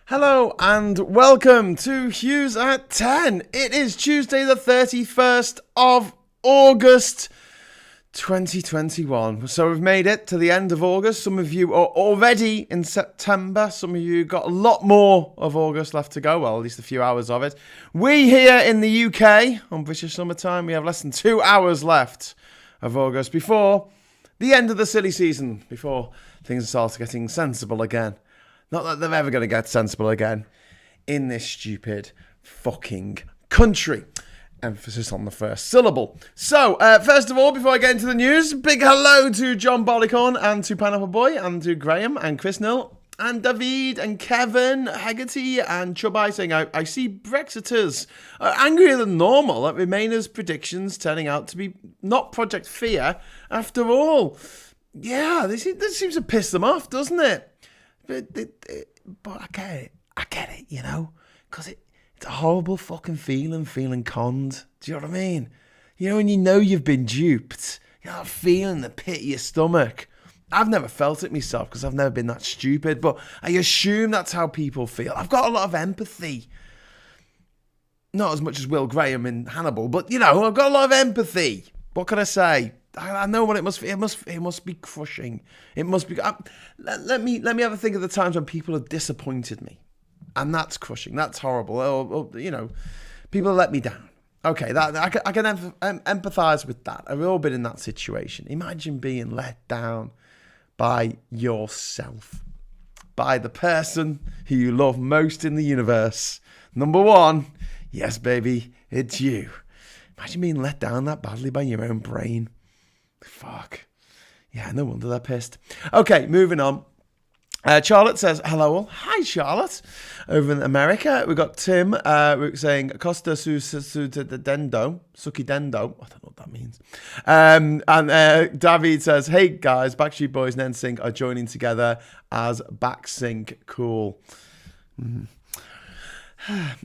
Hello and welcome to Hughes at 10. It is Tuesday the 31st of August 2021. So we've made it to the end of August. Some of you are already in September. Some of you got a lot more of August left to go. Well, at least a few hours of it. We here in the UK, on British summertime, we have less than 2 hours left of August before the end of the silly season, before things start getting sensible again. Not that they're ever going to get sensible again in this stupid fucking country. Emphasis on the first syllable. So, first of all, before I get into the news, big hello to John Barleycorn and to Pineapple Boy and to Graham and Chris Nill and David and Kevin Hegarty and Chubby saying, I see Brexiters angrier than normal at Remainers' predictions turning out to be not Project Fear after all. Yeah, this seems to piss them off, doesn't it? But I get it, you know, because it's a horrible fucking feeling conned. Do you know what I mean? You know, when you know you've been duped, you know that feeling in the pit of your stomach. I've never felt it myself because I've never been that stupid, but I assume that's how people feel. I've got a lot of empathy. Not as much as Will Graham in Hannibal, but, you know, I've got a lot of empathy. What can I say? I know what it must be. It must be crushing. It must be. Let me have a think of the times when people have disappointed me, and that's crushing. That's horrible. Or you know, people let me down. Okay, that I can empathise with that. I've all been in that situation. Imagine being let down by yourself, by the person who you love most in the universe. Number one, yes, baby, it's you. Imagine being let down that badly by your own brain. Fuck. Yeah, no wonder they're pissed. Okay, moving on. Charlotte says, hello all. Hi, Charlotte. Over in America, we've got Tim saying, Costa su dendo, suki dendo. I don't know what that means. And David says, hey guys, Backstreet Boys and NSYNC are joining together as Backsync. Cool.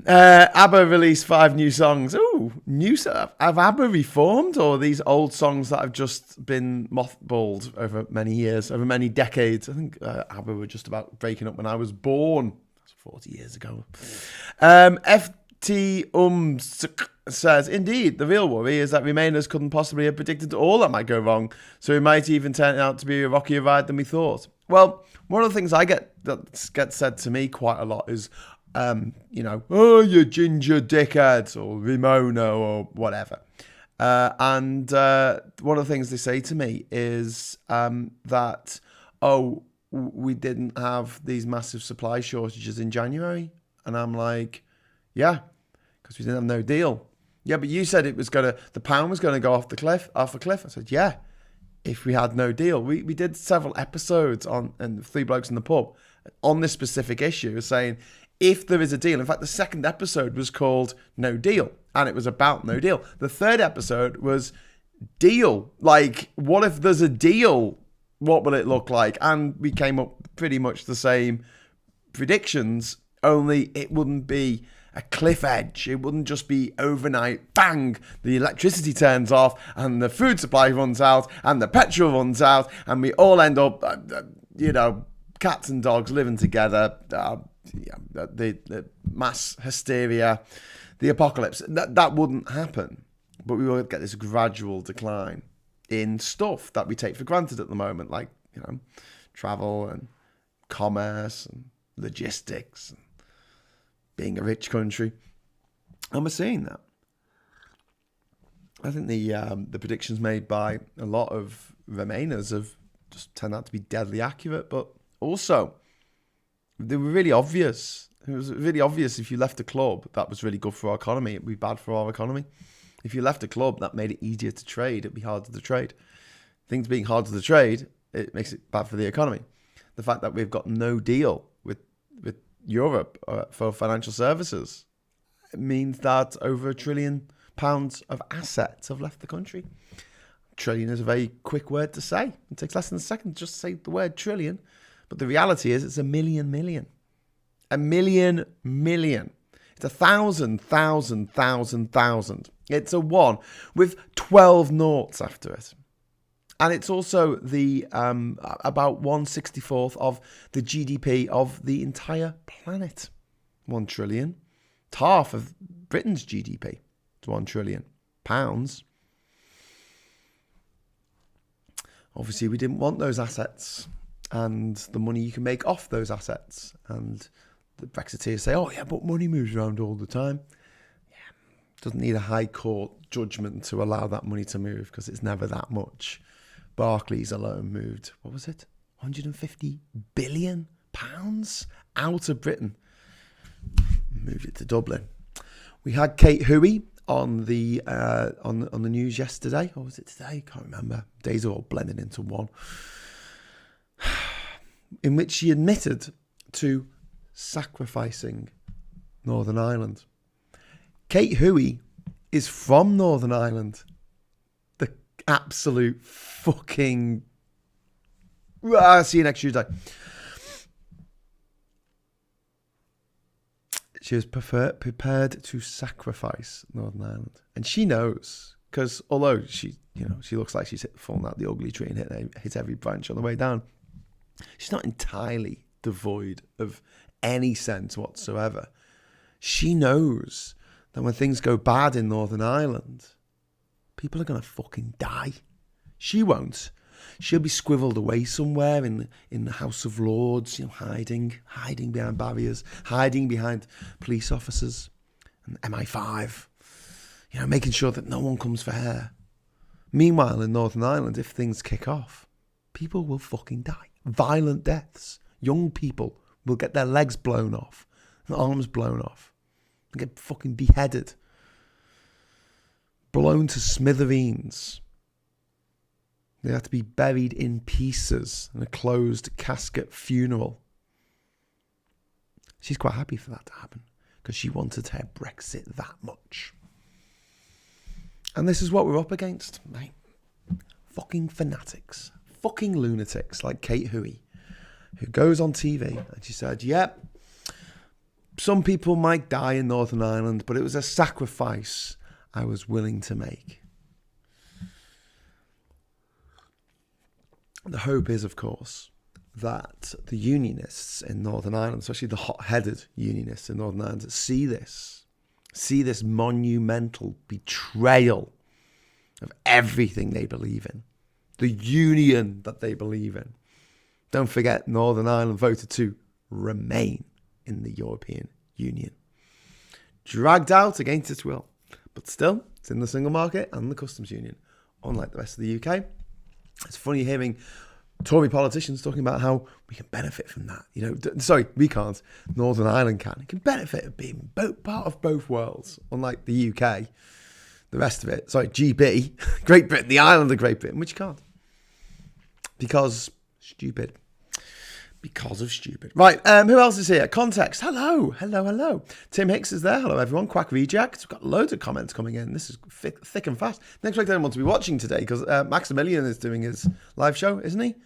ABBA released 5 new songs. Ooh, new stuff. Have ABBA reformed, or are these old songs that have just been mothballed over many years, over many decades? I think ABBA were just about breaking up when I was born. That's 40 years ago. FT says, indeed, the real worry is that Remainers couldn't possibly have predicted all that might go wrong, so it might even turn out to be a rockier ride than we thought. Well, one of the things that gets said to me quite a lot is, you know, oh, you ginger dickhead, or Ramona, or whatever. And one of the things they say to me is that, oh, we didn't have these massive supply shortages in January. And I'm like, yeah, because we didn't have no deal. Yeah, but you said the pound was going to go off a cliff. I said, yeah, if we had no deal. We did several episodes and 3 Blokes in the Pub on this specific issue, saying, if there is a deal. In fact, the second episode was called No Deal, and it was about no deal. The third episode was deal. Like, what if there's a deal? What will it look like? And we came up pretty much the same predictions, only it wouldn't be a cliff edge. It wouldn't just be overnight, bang, the electricity turns off, and the food supply runs out, and the petrol runs out, and we all end up, you know, cats and dogs living together, the mass hysteria, the apocalypse. That wouldn't happen. But we will get this gradual decline in stuff that we take for granted at the moment, like, you know, travel and commerce and logistics and being a rich country. And we're seeing that. I think the predictions made by a lot of Remainers have just turned out to be deadly accurate, but also they were really obvious. It was really obvious if you left a club, that was really good for our economy. It'd be bad for our economy. If you left a club, that made it easier to trade. It'd be harder to trade. Things being harder to trade, it makes it bad for the economy. The fact that we've got no deal with Europe for financial services, it means that over £1 trillion of assets have left the country. Trillion is a very quick word to say. It takes less than a second to just say the word trillion. But the reality is it's a million. A million. It's 1,000. It's a 1 with 12 noughts after it. And it's also the about 1/64th of the GDP of the entire planet. 1 trillion. It's half of Britain's GDP. It's £1 trillion. Obviously, we didn't want those assets and the money you can make off those assets. And the Brexiteers say, oh, yeah, but money moves around all the time. Yeah, doesn't need a high court judgment to allow that money to move because it's never that much. Barclays alone moved, what was it? £150 billion out of Britain. Moved it to Dublin. We had Kate Hughes on the news yesterday, or was it today? Can't remember. Days are all blending into one. In which she admitted to sacrificing Northern Ireland. Kate Hughes is from Northern Ireland. The absolute fucking... I'll see you next Tuesday. She was prepared to sacrifice Northern Ireland. And she knows, because although she looks like she's fallen out the ugly tree and hit every branch on the way down, she's not entirely devoid of any sense whatsoever. She knows that when things go bad in Northern Ireland, people are going to fucking die. She won't. She'll be squivelled away somewhere in the House of Lords, hiding behind barriers, hiding behind police officers and MI5, making sure that no one comes for her. Meanwhile, in Northern Ireland, if things kick off, people will fucking die. Violent deaths. Young people will get their legs blown off, their arms blown off, and get fucking beheaded, blown to smithereens. They have to be buried in pieces in a closed casket funeral. She's quite happy for that to happen because she wanted her Brexit that much. And this is what we're up against, mate. Fucking fanatics. Fucking lunatics like Kate Hughes, who goes on TV and she said, yep, some people might die in Northern Ireland, but it was a sacrifice I was willing to make. The hope is, of course, that the unionists in Northern Ireland, especially the hot-headed unionists in Northern Ireland, see this monumental betrayal of everything they believe in, the union that they believe in. Don't forget, Northern Ireland voted to remain in the European Union. Dragged out against its will, but still, it's in the single market and the customs union, unlike the rest of the UK. It's funny hearing Tory politicians talking about how we can benefit from that. Sorry, we can't. Northern Ireland can. It can benefit of being part of both worlds, unlike the UK. The rest of it, GB, Great Britain, the island of Great Britain, which you can't. Because stupid. Because of stupid. Right, who else is here? Context. Hello. Tim Hicks is there. Hello, everyone. Quack Reject. We've got loads of comments coming in. This is thick and fast. Next week, I don't want to be watching today because Maximilian is doing his live show, isn't he?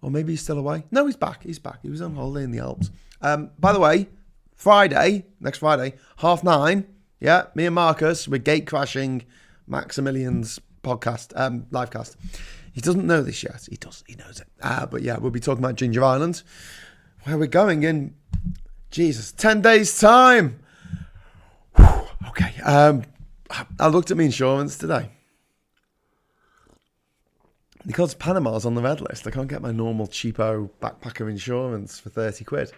Or maybe he's still away. No, he's back. He was on holiday in the Alps. By the way, next Friday, 9:30. Yeah, me and Marcus, we're gate crashing Maximilian's podcast, livecast. He doesn't know this yet. He does. He knows it. But yeah, we'll be talking about Ginger Island, where we're going in, 10 days' time. Whew, okay. I looked at my insurance today. Because Panama's on the red list, I can't get my normal cheapo backpacker insurance for 30 quid.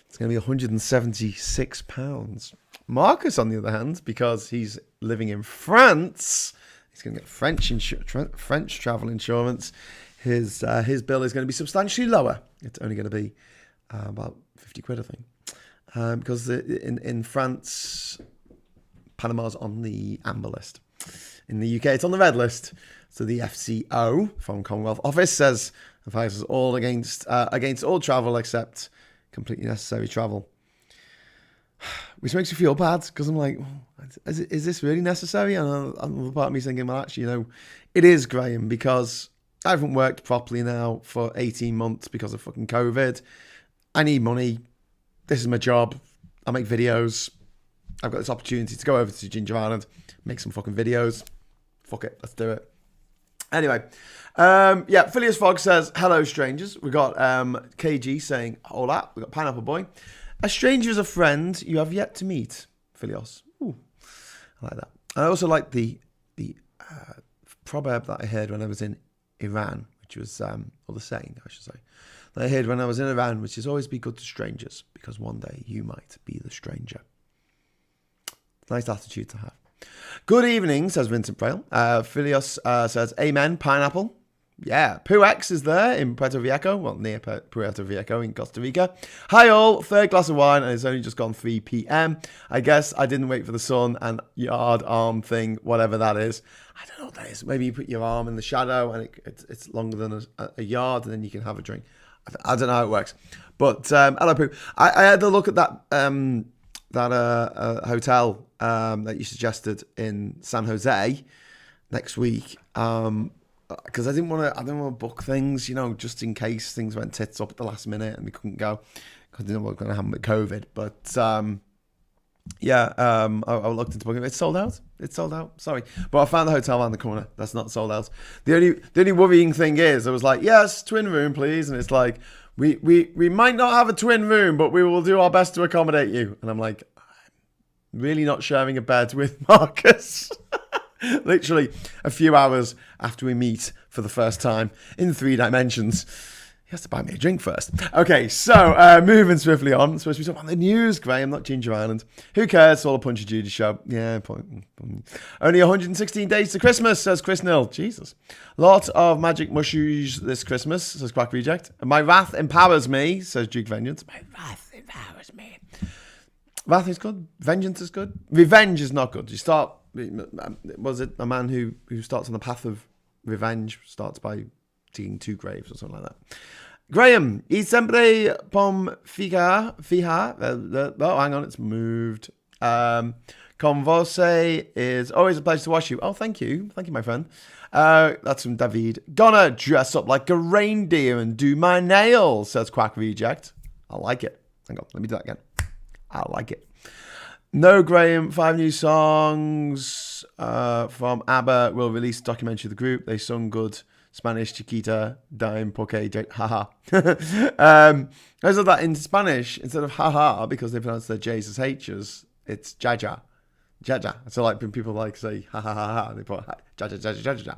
It's going to be £176. Marcus, on the other hand, because he's living in France, he's going to get French travel insurance. His bill is going to be substantially lower. It's only going to be about 50 quid, I think. Because in France, Panama's on the amber list. In the UK, it's on the red list. So the FCO, Foreign Commonwealth Office, says advises all against all travel except completely necessary travel. Which makes me feel bad because I'm like, is this really necessary? And another part of me thinking, well, actually, it is, Graham, because I haven't worked properly now for 18 months because of fucking COVID. I need money. This is my job. I make videos. I've got this opportunity to go over to Ginger Island, make some fucking videos. Fuck it, let's do it. Anyway, Phileas Fogg says, hello, strangers. We got KG saying, hola. We got Pineapple Boy. A stranger is a friend you have yet to meet, Phileas. Ooh, I like that. I also like the proverb that I heard when I was in Iran, which was, or the saying, I should say, that I heard when I was in Iran, which is always be good to strangers, because one day you might be the stranger. Nice attitude to have. Good evening, says Vincent Braille. Phileas says, amen, pineapple. Yeah, Pooh X is there in Puerto Viejo, well, near Puerto Viejo in Costa Rica. Hi all, third glass of wine, and it's only just gone 3 p.m. I guess I didn't wait for the sun and yard arm thing, whatever that is. I don't know what that is. Maybe you put your arm in the shadow and it's longer than a yard, and then you can have a drink. I don't know how it works. But hello, Pooh. I had a look at that hotel that you suggested in San Jose next week. Because I didn't want to book things, just in case things went tits up at the last minute and we couldn't go because I didn't know what was going to happen with COVID. But I looked into booking. It's sold out. Sorry, but I found the hotel around the corner. That's not sold out. The only worrying thing is, I was like, yes, twin room, please, and it's like we might not have a twin room, but we will do our best to accommodate you. And I'm like, I'm really not sharing a bed with Marcus. Literally a few hours after we meet for the first time in 3 dimensions. He has to buy me a drink first. Okay, so moving swiftly on. Supposed to be talking about the news, Graham, not Ginger Island. Who cares? It's all a Punch of Judy show. Yeah, only 116 days to Christmas, says Chris Nill. Jesus. Lot of magic mushies this Christmas, says Quack Reject. My wrath empowers me, says Duke Vengeance. My wrath empowers me. Wrath is good. Vengeance is good. Revenge is not good. You start... Was it a man who starts on the path of revenge starts by digging 2 graves or something like that? Graham, y siempre pom fija. Oh, hang on, it's moved. Convose is always a pleasure to watch you. Oh, thank you, my friend. That's from David. Gonna dress up like a reindeer and do my nails, says Quack Reject. I like it. Hang on, let me do that again. I like it. No, Graham, 5 new songs from ABBA will release a documentary of the group. They sung good Spanish, Chiquita, Dime, Porque, haha. I said that in Spanish, instead of haha, because they pronounce their J's as H's, it's jaja. Jaja. So like when people like say ha ha ha ha, they put jaja, jaja, jaja,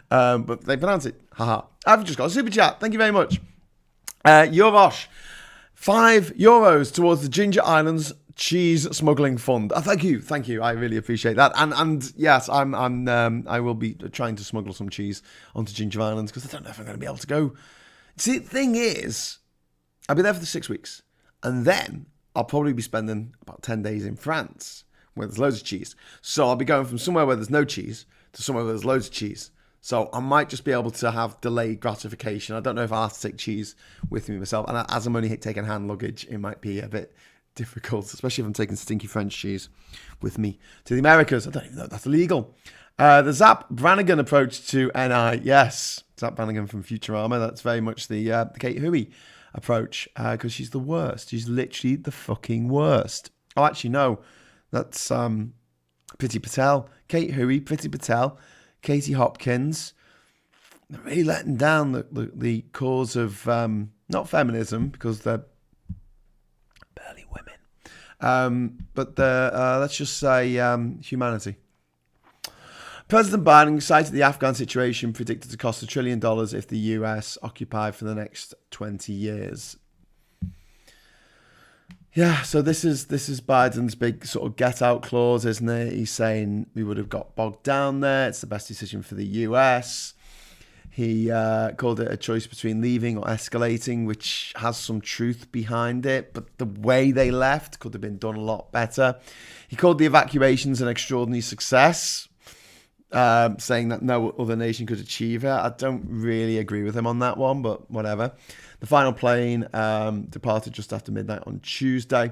jaja. But they pronounce it haha. I've just got a super chat. Thank you very much. Yorosh, €5 towards the Ginger Islands cheese smuggling fund. Thank you. I really appreciate that. And yes, I will be trying to smuggle some cheese onto Ginger Islands because I don't know if I'm going to be able to go. See, the thing is, I'll be there for the 6 weeks, and then I'll probably be spending about 10 days in France where there's loads of cheese. So I'll be going from somewhere where there's no cheese to somewhere where there's loads of cheese. So I might just be able to have delayed gratification. I don't know if I'll have to take cheese with me myself. And as I'm only taking hand luggage, it might be a bit difficult, especially if I'm taking stinky French cheese with me to the Americas. I don't even know if that's illegal. The Zap Brannigan approach to NI. Yes, Zap Brannigan from Futurama. That's very much the Kate Hui approach because she's the worst. She's literally the fucking worst. Oh, actually, no. That's Priti Patel. Kate Hui, Priti Patel, Katie Hopkins. They're really letting down the cause of not feminism because they're barely women. But let's just say humanity. President Biden cited the Afghan situation predicted to cost $1 trillion if the US occupied for the next 20 years. Yeah, so this is Biden's big sort of get out clause, isn't it? He's saying we would have got bogged down there. It's the best decision for the US. He called it a choice between leaving or escalating, which has some truth behind it. But the way they left could have been done a lot better. He called the evacuations an extraordinary success, saying that no other nation could achieve it. I don't really agree with him on that one, but whatever. The final plane departed just after midnight on Tuesday.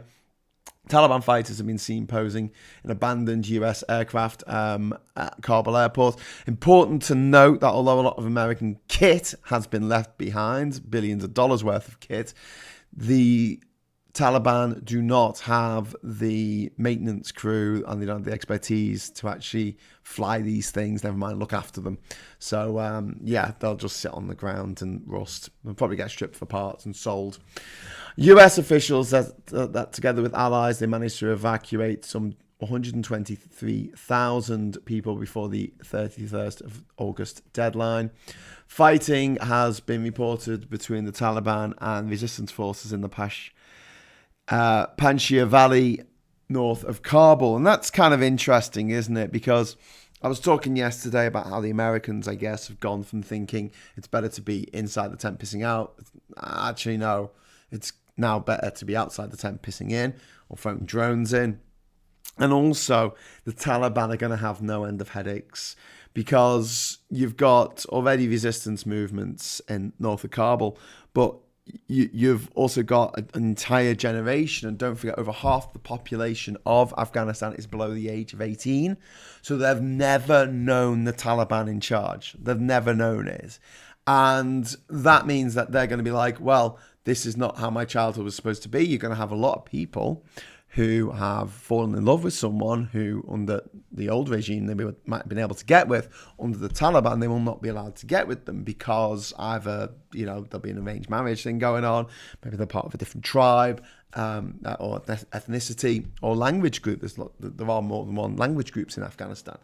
Taliban fighters have been seen posing in abandoned US aircraft at Kabul airport. Important to note that although a lot of American kit has been left behind, billions of dollars worth of kit, the Taliban do not have the maintenance crew and they don't have the expertise to actually fly these things, never mind look after them. So, they'll just sit on the ground and rust. They'll probably get stripped for parts and sold. US officials that together with allies, they managed to evacuate some 123,000 people before the 31st of August deadline. Fighting has been reported between the Taliban and resistance forces in the Panjshir Valley north of Kabul. And that's kind of interesting, isn't it? Because I was talking yesterday about how the Americans, I guess, have gone from thinking it's better to be inside the tent pissing out. Actually, no, it's now better to be outside the tent pissing in or throwing drones in. And also, the Taliban are going to have no end of headaches because you've got already resistance movements in north of Kabul, but you've also got an entire generation, and don't forget, over half the population of Afghanistan is below the age of 18. So they've never known the Taliban in charge. They've never known it. And that means that they're going to be like, well, this is not how my childhood was supposed to be. You're going to have a lot of people who have fallen in love with someone who, under the old regime, they might have been able to get with. Under the Taliban, they will not be allowed to get with them because either, there'll be an arranged marriage thing going on, maybe they're part of a different tribe, or ethnicity, or language group. There are more than one language groups in Afghanistan.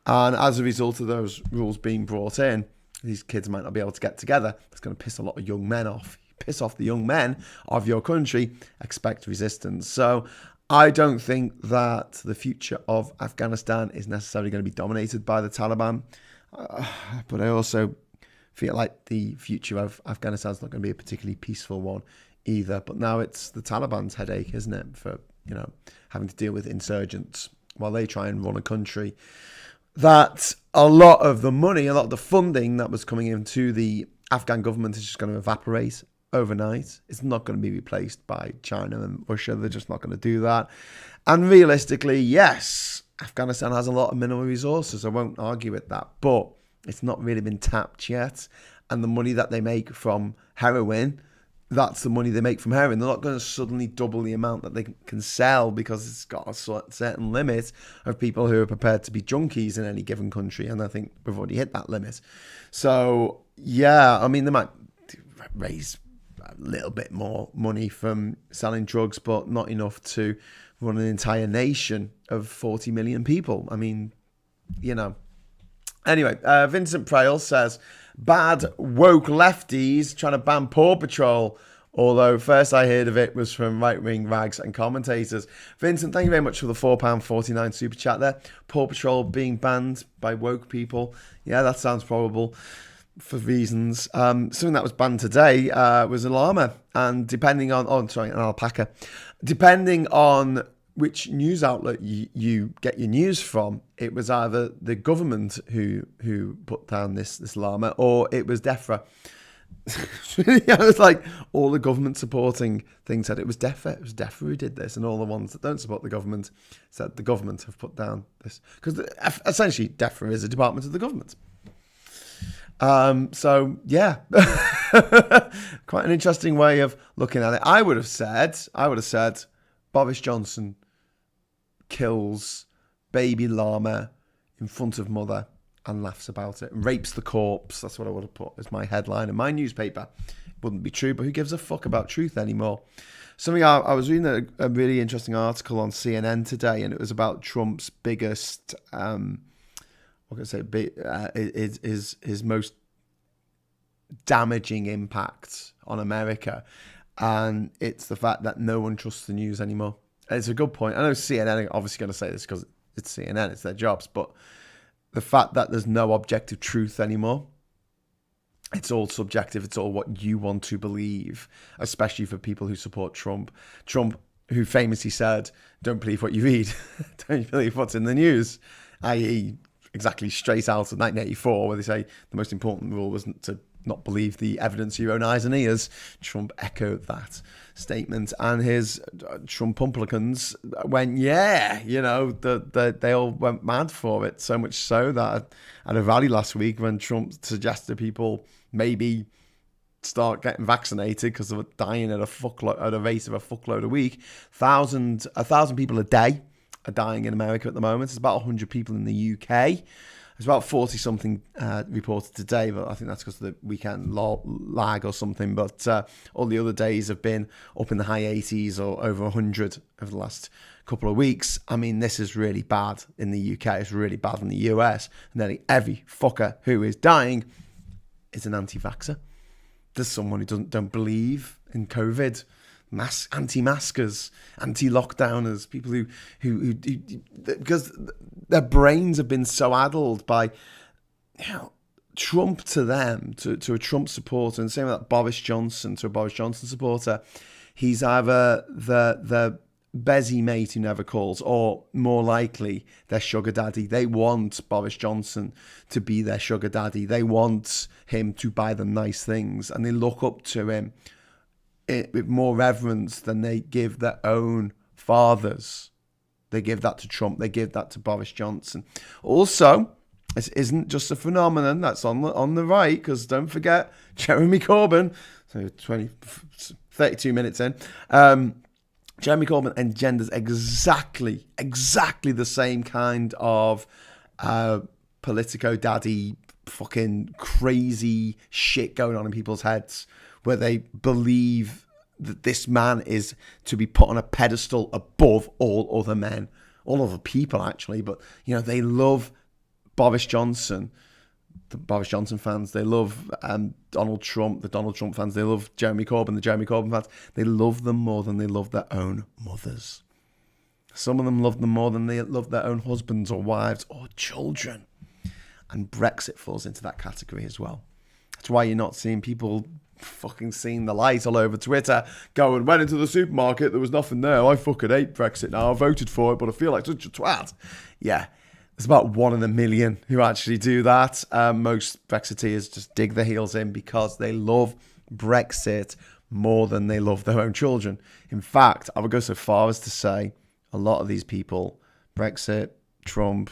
And as a result of those rules being brought in, these kids might not be able to get together. That's going to piss a lot of young men off. Piss off the young men of your country, expect resistance. So I don't think that the future of Afghanistan is necessarily going to be dominated by the Taliban. But I also feel like the future of Afghanistan is not going to be a particularly peaceful one either. But now it's the Taliban's headache, isn't it, for having to deal with insurgents while they try and run a country that a lot of the money, a lot of the funding that was coming into the Afghan government is just going to evaporate overnight. It's not going to be replaced by China and Russia. They're just not going to do that. And realistically, yes, Afghanistan has a lot of mineral resources. I won't argue with that, but it's not really been tapped yet. And the money that they make from heroin, that's the money they make from heroin. They're not going to suddenly double the amount that they can sell because it's got a certain limit of people who are prepared to be junkies in any given country. And I think we've already hit that limit. So, yeah, I mean, they might raise a little bit more money from selling drugs, but not enough to run an entire nation of 40 million people. I mean, Anyway, Vincent Prail says, bad woke lefties trying to ban Paw Patrol. Although first I heard of it was from right-wing rags and commentators. Vincent, thank you very much for the £4.49 super chat there. Paw Patrol being banned by woke people. Yeah, that sounds probable. For reasons. Something that was banned today was a llama, and depending on an alpaca. Depending on which news outlet you get your news from, it was either the government who put down this llama, or it was DEFRA. It was like all the government supporting things said it was DEFRA. It was DEFRA who did this, and all the ones that don't support the government said the government have put down this, because essentially DEFRA is a department of the government. So yeah, quite an interesting way of looking at it. I would have said Boris Johnson kills baby llama in front of mother and laughs about it, rapes the corpse. That's what I would have put as my headline in my newspaper. It wouldn't be true, but who gives a fuck about truth anymore? Something I was reading a really interesting article on CNN today, and it was about Trump's biggest, his most damaging impact on America, and it's the fact that no one trusts the news anymore. And it's a good point. I know CNN are obviously going to say this because it's CNN, it's their jobs, but the fact that there's no objective truth anymore, it's all subjective, it's all what you want to believe, especially for people who support Trump, who famously said, don't believe what you read, don't believe what's in the news, i.e. exactly straight out of 1984, where they say the most important rule wasn't to not believe the evidence of your own eyes and ears. Trump echoed that statement, and his Trumpumplicans went, they all went mad for it, so much so that at a rally last week when Trump suggested people maybe start getting vaccinated because they're dying at a rate of a fuckload a week. 1,000 people a day are dying in America at the moment. It's about 100 people in the UK. There's about 40 something reported today, but I think that's because of the weekend lag or something. But all the other days have been up in the high 80s or over 100 over the last couple of weeks. I mean, this is really bad in the UK. It's really bad in the US. And nearly every fucker who is dying is an anti-vaxxer. There's someone who don't believe in COVID. Anti-maskers, anti-lockdowners, people who because their brains have been so addled by Trump to them, to a Trump supporter, and same with that Boris Johnson to a Boris Johnson supporter. He's either the Bezzy mate who never calls, or more likely their sugar daddy. They want Boris Johnson to be their sugar daddy. They want him to buy them nice things, and they look up to him with more reverence than they give their own fathers. They give that to Trump. They give that to Boris Johnson. Also, this isn't just a phenomenon that's on the right, because don't forget Jeremy Corbyn. So 32 minutes in. Jeremy Corbyn engenders exactly the same kind of politico daddy fucking crazy shit going on in people's heads, where they believe that this man is to be put on a pedestal above all other men, all other people actually. But, they love Boris Johnson, the Boris Johnson fans. They love Donald Trump, the Donald Trump fans. They love Jeremy Corbyn, the Jeremy Corbyn fans. They love them more than they love their own mothers. Some of them love them more than they love their own husbands or wives or children. And Brexit falls into that category as well. That's why you're not seeing people fucking seeing the light all over Twitter going, went into the supermarket, there was nothing there, I fucking hate Brexit now, I voted for it, but I feel like such a twat. Yeah, there's about 1 in a million who actually do that. Most Brexiteers just dig their heels in because they love Brexit more than they love their own children. In fact, I would go so far as to say a lot of these people, Brexit, Trump,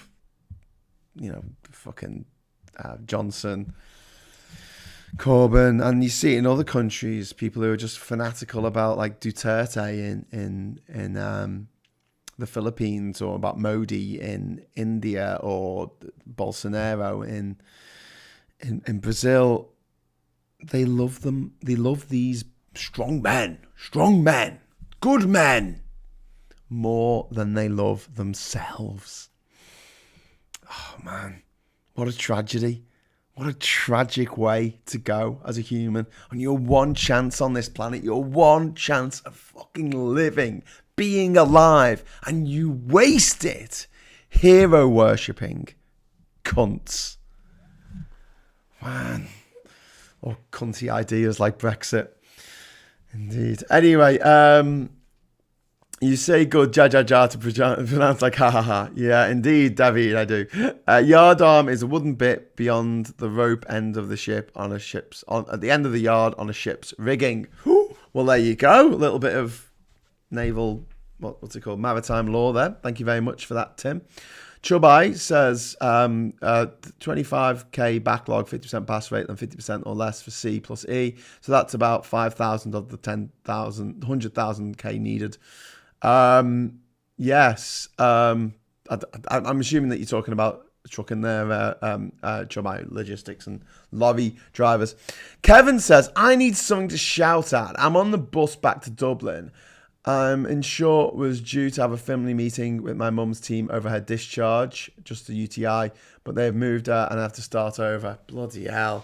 fucking Johnson, Corbyn, and you see it in other countries, people who are just fanatical about like Duterte in the Philippines, or about Modi in India, or Bolsonaro in Brazil. They love them. They love these strong men, good men, more than they love themselves. Oh man, what a tragedy. What a tragic way to go as a human. On your one chance on this planet, your one chance of fucking living, being alive, and you waste it hero worshipping cunts. Man. Or cunty ideas like Brexit. Indeed. Anyway, you say good ja to pronounce like ha ha ha. Yeah, indeed, David, I do. Yard arm is a wooden bit beyond the rope end of the ship at the end of the yard on a ship's rigging. Well, there you go. A little bit of naval, what's it called? Maritime law there. Thank you very much for that, Tim. Chubai says 25k backlog, 50% pass rate, and 50% or less for C plus E. So that's about 5,000 of the 10,000, 100,000k needed. Yes. I'm assuming that you're talking about trucking there, Chubai, logistics and lorry drivers. Kevin says, I need something to shout at. I'm on the bus back to Dublin. In short, was due to have a family meeting with my mum's team over her discharge, just a UTI, but they've moved her and I have to start over. Bloody hell.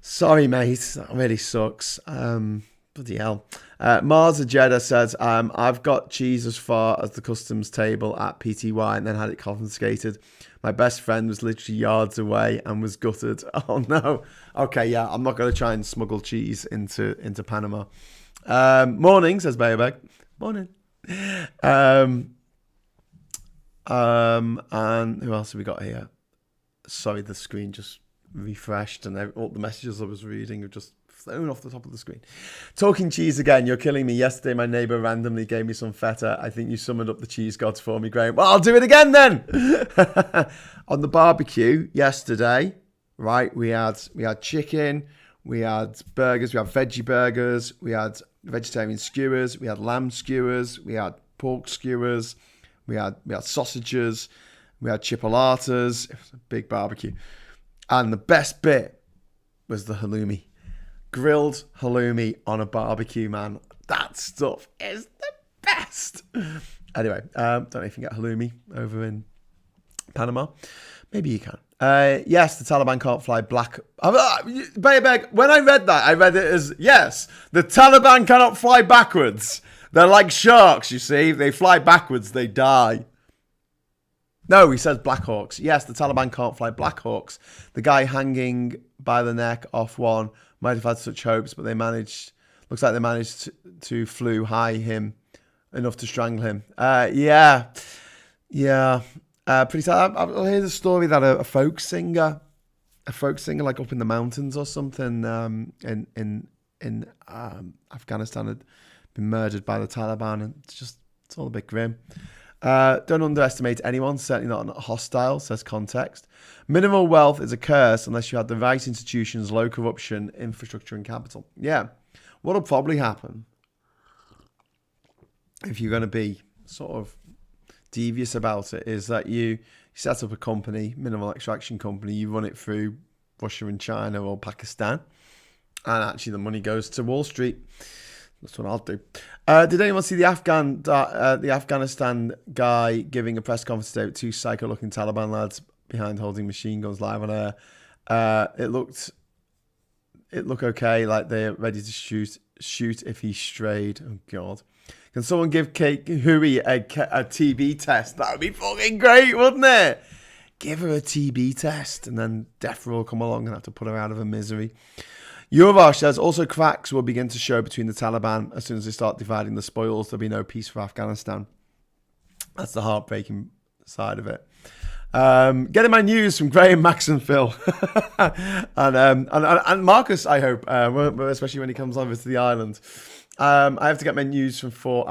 Sorry, mate. That really sucks. Bloody hell. Mars Jeddah says, I've got cheese as far as the customs table at PTY and then had it confiscated. My best friend was literally yards away and was gutted. Oh, no. Okay, yeah, I'm not going to try and smuggle cheese into Panama. Morning, says Bayabag. Morning. And who else have we got here? Sorry, the screen just refreshed and all the messages I was reading have just flown off the top of the screen. Talking cheese again, you're killing me. Yesterday, my neighbour randomly gave me some feta. I think you summoned up the cheese gods for me, Graham. Well, I'll do it again then. On the barbecue yesterday, right? We had chicken. We had burgers. We had veggie burgers. We had vegetarian skewers. We had lamb skewers. We had pork skewers. We had sausages. We had chipolatas. It was a big barbecue. And the best bit was the halloumi. Grilled halloumi on a barbecue, man. That stuff is the best. Anyway, don't know if you can get halloumi over in Panama. Maybe you can. Yes, the Taliban can't fly black. Baby, when I read that, I read it as, yes, the Taliban cannot fly backwards. They're like sharks, you see. If they fly backwards, they die. No, he says Black Hawks. Yes, the Taliban can't fly Black Hawks. The guy hanging by the neck off one might have had such hopes, but looks like they managed to flew high him enough to strangle him. Yeah. Pretty sad. I heard a story that a folk singer like up in the mountains or something in Afghanistan had been murdered by the Taliban, and it's all a bit grim. Don't underestimate anyone, certainly not hostile, says Context. Minimal wealth is a curse unless you had the right institutions, low corruption, infrastructure and capital. Yeah. What'll probably happen if you're going to be sort of devious about it is that you set up a company, minimal extraction company, you run it through Russia and China or Pakistan, and actually the money goes to Wall Street. That's what I'll do. Did anyone see the Afghanistan guy giving a press conference today with two psycho-looking Taliban lads behind holding machine guns live on air? It looked okay, like they're ready to shoot if he strayed. Oh God! Can someone give Hui a TB test? That would be fucking great, wouldn't it? Give her a TB test, and then Death Row will come along and have to put her out of her misery. Yovash says, also cracks will begin to show between the Taliban as soon as they start dividing the spoils. There'll be no peace for Afghanistan. That's the heartbreaking side of it. Getting my news from Graham, Max and Phil. and Marcus, I hope, especially when he comes over to the island. I have to get my news from four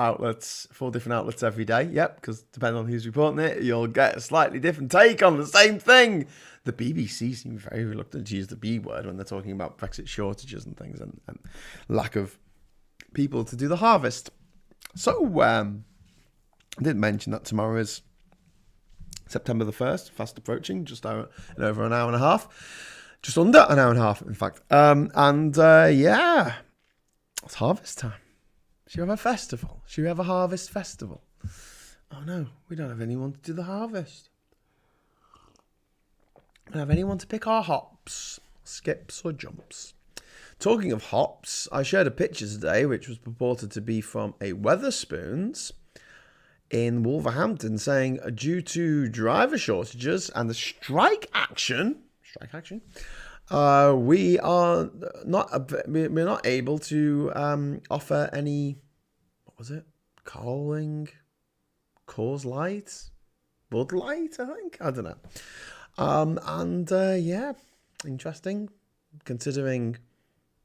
different outlets every day. Yep, because depending on who's reporting it, you'll get a slightly different take on the same thing. The BBC seem very reluctant to use the B word when they're talking about Brexit shortages and things and lack of people to do the harvest. So, I did mention that tomorrow is September the 1st, fast approaching, just over an hour and a half. Just under an hour and a half, in fact. Yeah, it's harvest time. Should we have a festival? Should we have a harvest festival? Oh no, we don't have anyone to do the harvest. We don't have anyone to pick our hops, skips or jumps. Talking of hops, I shared a picture today which was purported to be from a Wetherspoons in Wolverhampton saying due to driver shortages and the strike action, we're not able to offer any, what was it? Coors Light? Bud Light, I think? I don't know. Yeah, interesting. Considering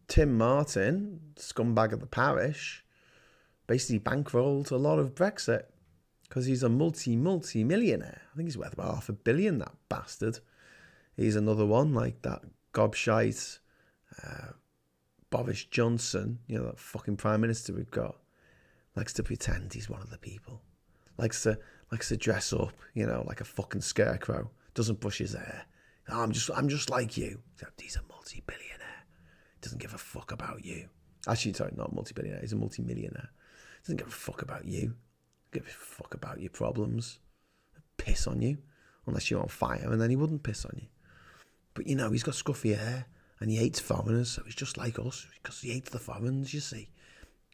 Tim Martin, scumbag of the parish, basically bankrolled a lot of Brexit because he's a multi-millionaire. I think he's worth about $500 million, that bastard. He's another one like that gobshite Boris Johnson, that fucking Prime Minister we've got, likes to pretend he's one of the people. Likes to dress up, like a fucking scarecrow. Doesn't brush his hair. Oh, I'm just like you. Except he's a multi-billionaire. Doesn't give a fuck about you. Actually, sorry, not a multi-billionaire. He's a multi-millionaire. Doesn't give a fuck about you. Doesn't give a fuck about your problems. Piss on you. Unless you're on fire, and then he wouldn't piss on you. But he's got scruffy hair, and he hates foreigners, so he's just like us, because he hates the foreigners, you see.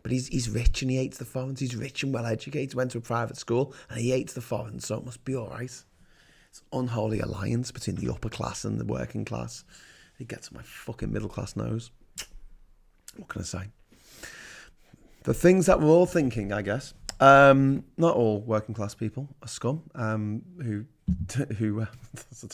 But he's rich, and he hates the foreigners. He's rich and well-educated, went to a private school, and he hates the foreigners, so it must be all right. It's an unholy alliance between the upper class and the working class. It gets on my fucking middle class nose. What can I say? The things that we're all thinking, I guess. Not all working class people are scum. Who that's a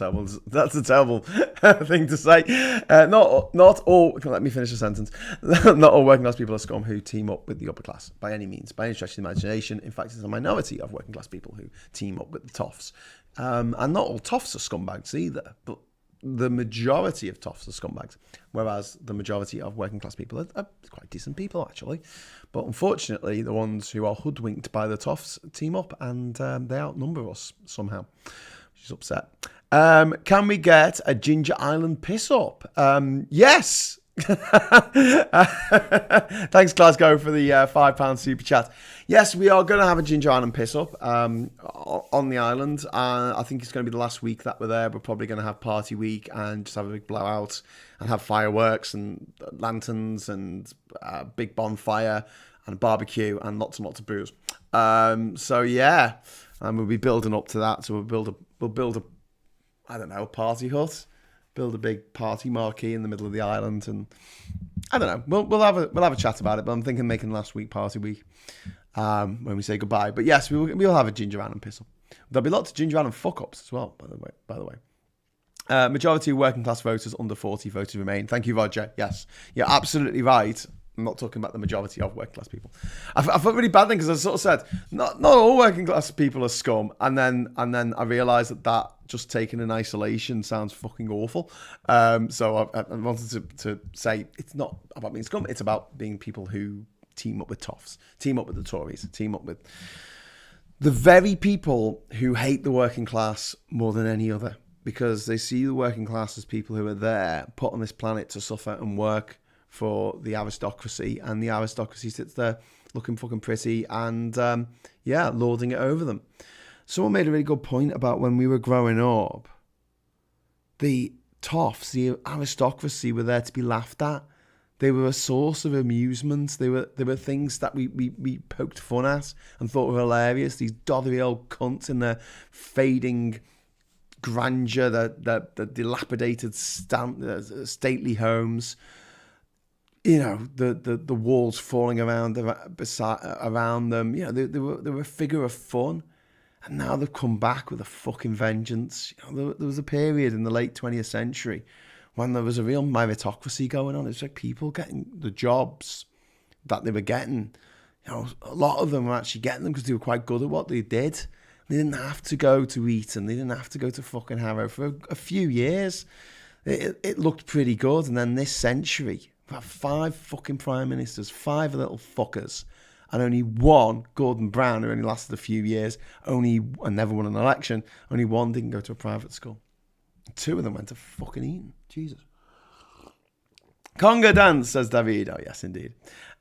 terrible thing to say. Not all. Let me finish the sentence. Not all working class people are scum who team up with the upper class by any means, by any stretch of the imagination. In fact, it's a minority of working class people who team up with the toffs. And not all toffs are scumbags either. But the majority of toffs are scumbags, whereas the majority of working class people are quite decent people, actually. But unfortunately, the ones who are hoodwinked by the toffs team up, and they outnumber us somehow, which is upset. Can we get a Ginger Island piss up? Yes. Thanks, Glasgow, for the £5 super chat. Yes, we are going to have a Ginger Island piss up on the island. I think it's going to be the last week that we're there. We're probably going to have party week and just have a big blowout and have fireworks and lanterns and a big bonfire and a barbecue and lots and lots of booze. So yeah, and we'll be building up to that. So we'll build a I don't know, party hut. Build a big party marquee in the middle of the island, and I don't know. We'll have a chat about it. But I'm thinking making last week party week when we say goodbye. But yes, we'll have a Ginger Island piss up. There'll be lots of Ginger Island fuck ups as well. By the way, majority of working class voters under 40 voted Remain. Thank you, Roger. Yes, you're absolutely right. I'm not talking about the majority of working class people. I felt really bad then because I sort of said not all working class people are scum, and then I realised that just taken in isolation sounds fucking awful. So I wanted to say it's not about being scum. It's about being people who team up with toffs, team up with the Tories, team up with the very people who hate the working class more than any other, because they see the working class as people who are there, put on this planet to suffer and work for the aristocracy, and the aristocracy sits there looking fucking pretty and lording it over them. Someone made a really good point about when we were growing up, the toffs, the aristocracy, were there to be laughed at. They were a source of amusement. They were things that we poked fun at and thought were hilarious. These doddering old cunts in their fading grandeur, the dilapidated stately homes. You know, the walls falling around them. You know, they were a figure of fun. And now they've come back with a fucking vengeance. You know, there was a period in the late 20th century when there was a real meritocracy going on. It's like people getting the jobs that they were getting. You know, a lot of them were actually getting them because they were quite good at what they did. They didn't have to go to Eton. They didn't have to go to fucking Harrow for a few years. It looked pretty good. And then this century, we've had 5 fucking prime ministers, 5 little fuckers. And only one, Gordon Brown, who only lasted a few years, and never won an election, only one didn't go to a private school. 2 of them went to fucking Eton. Jesus. Conga dance, says David. Oh, yes, indeed.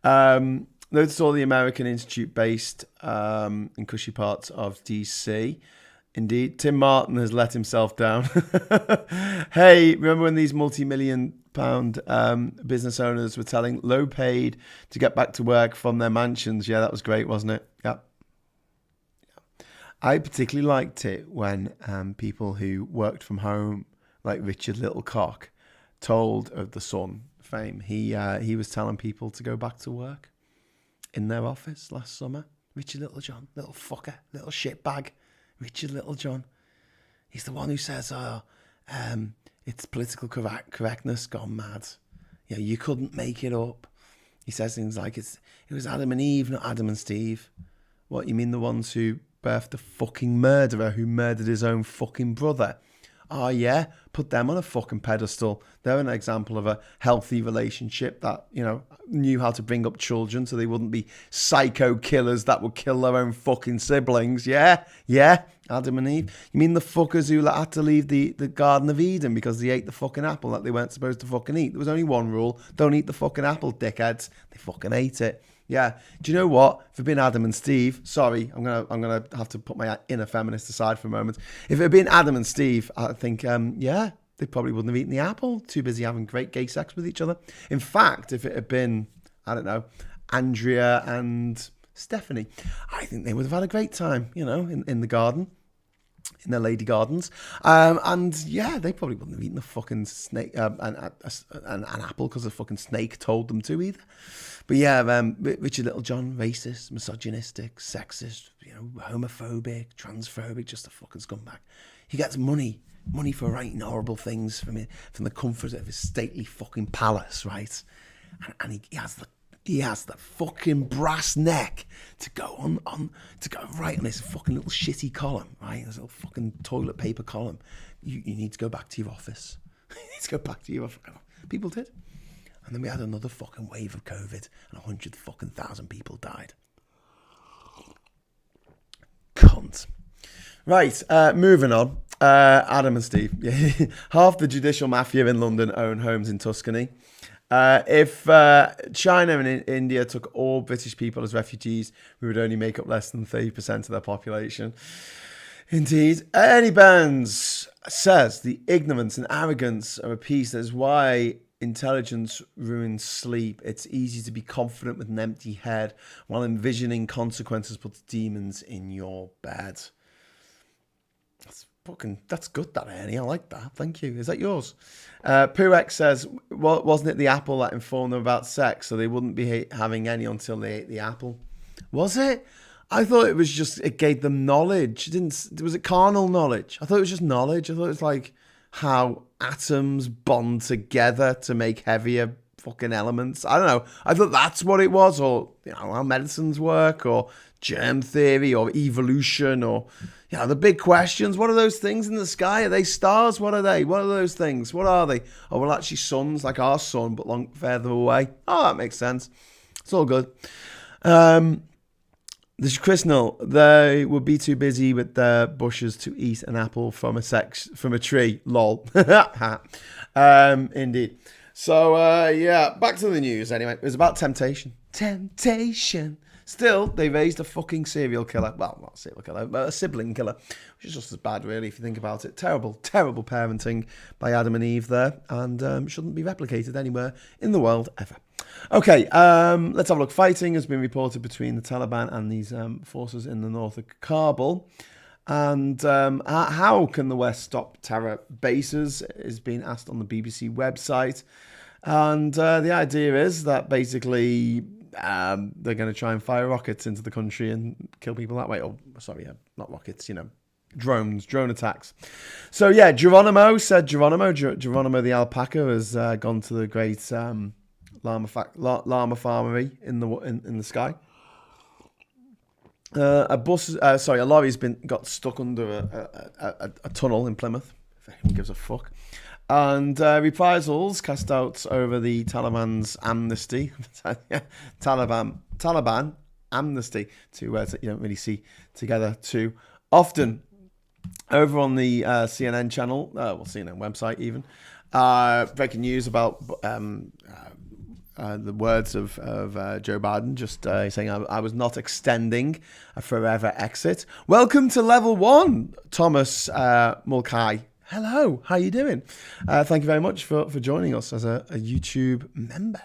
Notice all the American Institute based in cushy parts of DC. Indeed. Tim Martin has let himself down. Hey, remember when these multi-million-pound business owners were telling low paid to get back to work from their mansions? Yeah, that was great, wasn't it? Yeah. I particularly liked it when people who worked from home, like Richard Littlecock, told of the Sun fame. He was telling people to go back to work in their office last summer. Richard Littlejohn, little fucker, little shitbag. Richard Littlejohn. He's the one who says, it's political correctness gone mad. You know, you couldn't make it up. He says things like, it was Adam and Eve, not Adam and Steve. What, you mean the ones who birthed the fucking murderer who murdered his own fucking brother? Oh, yeah, put them on a fucking pedestal. They're an example of a healthy relationship that, you know, knew how to bring up children so they wouldn't be psycho killers that would kill their own fucking siblings. Yeah, Adam and Eve. You mean the fuckers who had to leave the Garden of Eden because they ate the fucking apple that they weren't supposed to fucking eat? There was only one rule. Don't eat the fucking apple, dickheads. They fucking ate it. Yeah. Do you know what? If it had been Adam and Steve, sorry, I'm gonna have to put my inner feminist aside for a moment. If it had been Adam and Steve, I think, they probably wouldn't have eaten the apple. Too busy having great gay sex with each other. In fact, if it had been, I don't know, Andrea and Stephanie, I think they would have had a great time, you know, in the garden. In their lady gardens, and yeah, they probably wouldn't have eaten the fucking snake, an apple because the fucking snake told them to either. But yeah, Richard Littlejohn, racist, misogynistic, sexist, you know, homophobic, transphobic, just a fucking scumbag. He gets money for writing horrible things from the comfort of his stately fucking palace, right? And he has the fucking brass neck to go to go right on this fucking little shitty column, right? This little fucking toilet paper column. You need to go back to your office. need to go back to Europe. People did. And then we had another fucking wave of COVID and 100,000 people died. Cunt. Right, moving on. Adam and Steve. Half the judicial mafia in London own homes in Tuscany. If China and India took all British people as refugees, we would only make up less than 30% of their population. Indeed. Ernie Burns says the ignorance and arrogance of a piece that is why intelligence ruins sleep. It's easy to be confident with an empty head while envisioning consequences puts demons in your bed. That's good, that, Ernie. I like that. Thank you. Is that yours? Purex says, wasn't it the apple that informed them about sex, so they wouldn't be having any until they ate the apple? Was it? I thought it was just, it gave them knowledge. Was it carnal knowledge? I thought it was just knowledge. I thought it was like how atoms bond together to make heavier fucking elements. I don't know. I thought that's what it was, or how medicines work, or germ theory, or evolution, or the big questions. What are those things in the sky? Are they stars? What are they? What are those things? What are they? Oh, well, actually suns, like our sun, but further away. Oh, that makes sense. It's all good. This is Chris Null. They would be too busy with their bushes to eat an apple from a tree. Lol. Indeed. So, back to the news anyway. It was about temptation. Temptation. Still, they raised a fucking serial killer. Well, not a serial killer, but a sibling killer. Which is just as bad, really, if you think about it. Terrible, terrible parenting by Adam and Eve there. And shouldn't be replicated anywhere in the world ever. Okay, let's have a look. Fighting has been reported between the Taliban and these forces in the north of Kabul. And how can the West stop terror bases is being asked on the BBC website. And the idea is that basically they're going to try and fire rockets into the country and kill people that way. Not rockets, drone attacks. So yeah, Geronimo the alpaca has gone to the great llama farmery in the sky. A lorry's got stuck under a tunnel in Plymouth, if anyone gives a fuck. And reprisals cast out over the Taliban's amnesty. Taliban amnesty to you don't really see together too often. Over on the CNN channel, CNN website even, breaking news about the words of Joe Biden, just saying, I was not extending a forever exit. Welcome to level 1, Thomas Mulcahy. Hello, how you doing? Thank you very much for joining us as a YouTube member.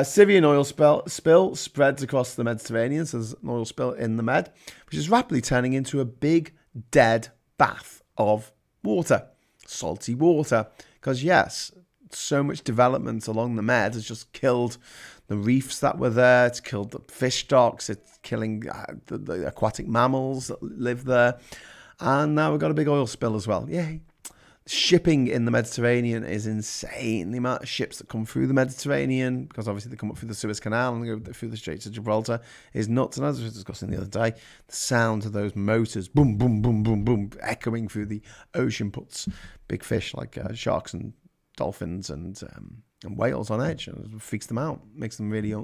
Syrian oil spill spreads across the Mediterranean, so there's an oil spill in the Med, which is rapidly turning into a big, dead bath of water, salty water. Because yes, so much development along the Med has just killed the reefs that were there, it's killed the fish stocks, it's killing the aquatic mammals that live there. And now we've got a big oil spill as well. Yay. Shipping in the Mediterranean is insane. The amount of ships that come through the Mediterranean, because obviously they come up through the Suez Canal and go through the Straits of Gibraltar, is nuts. And as we were discussing the other day, the sound of those motors, boom, boom, boom, boom, boom, echoing through the ocean puts big fish like sharks and dolphins and whales on edge. And it freaks them out, makes them really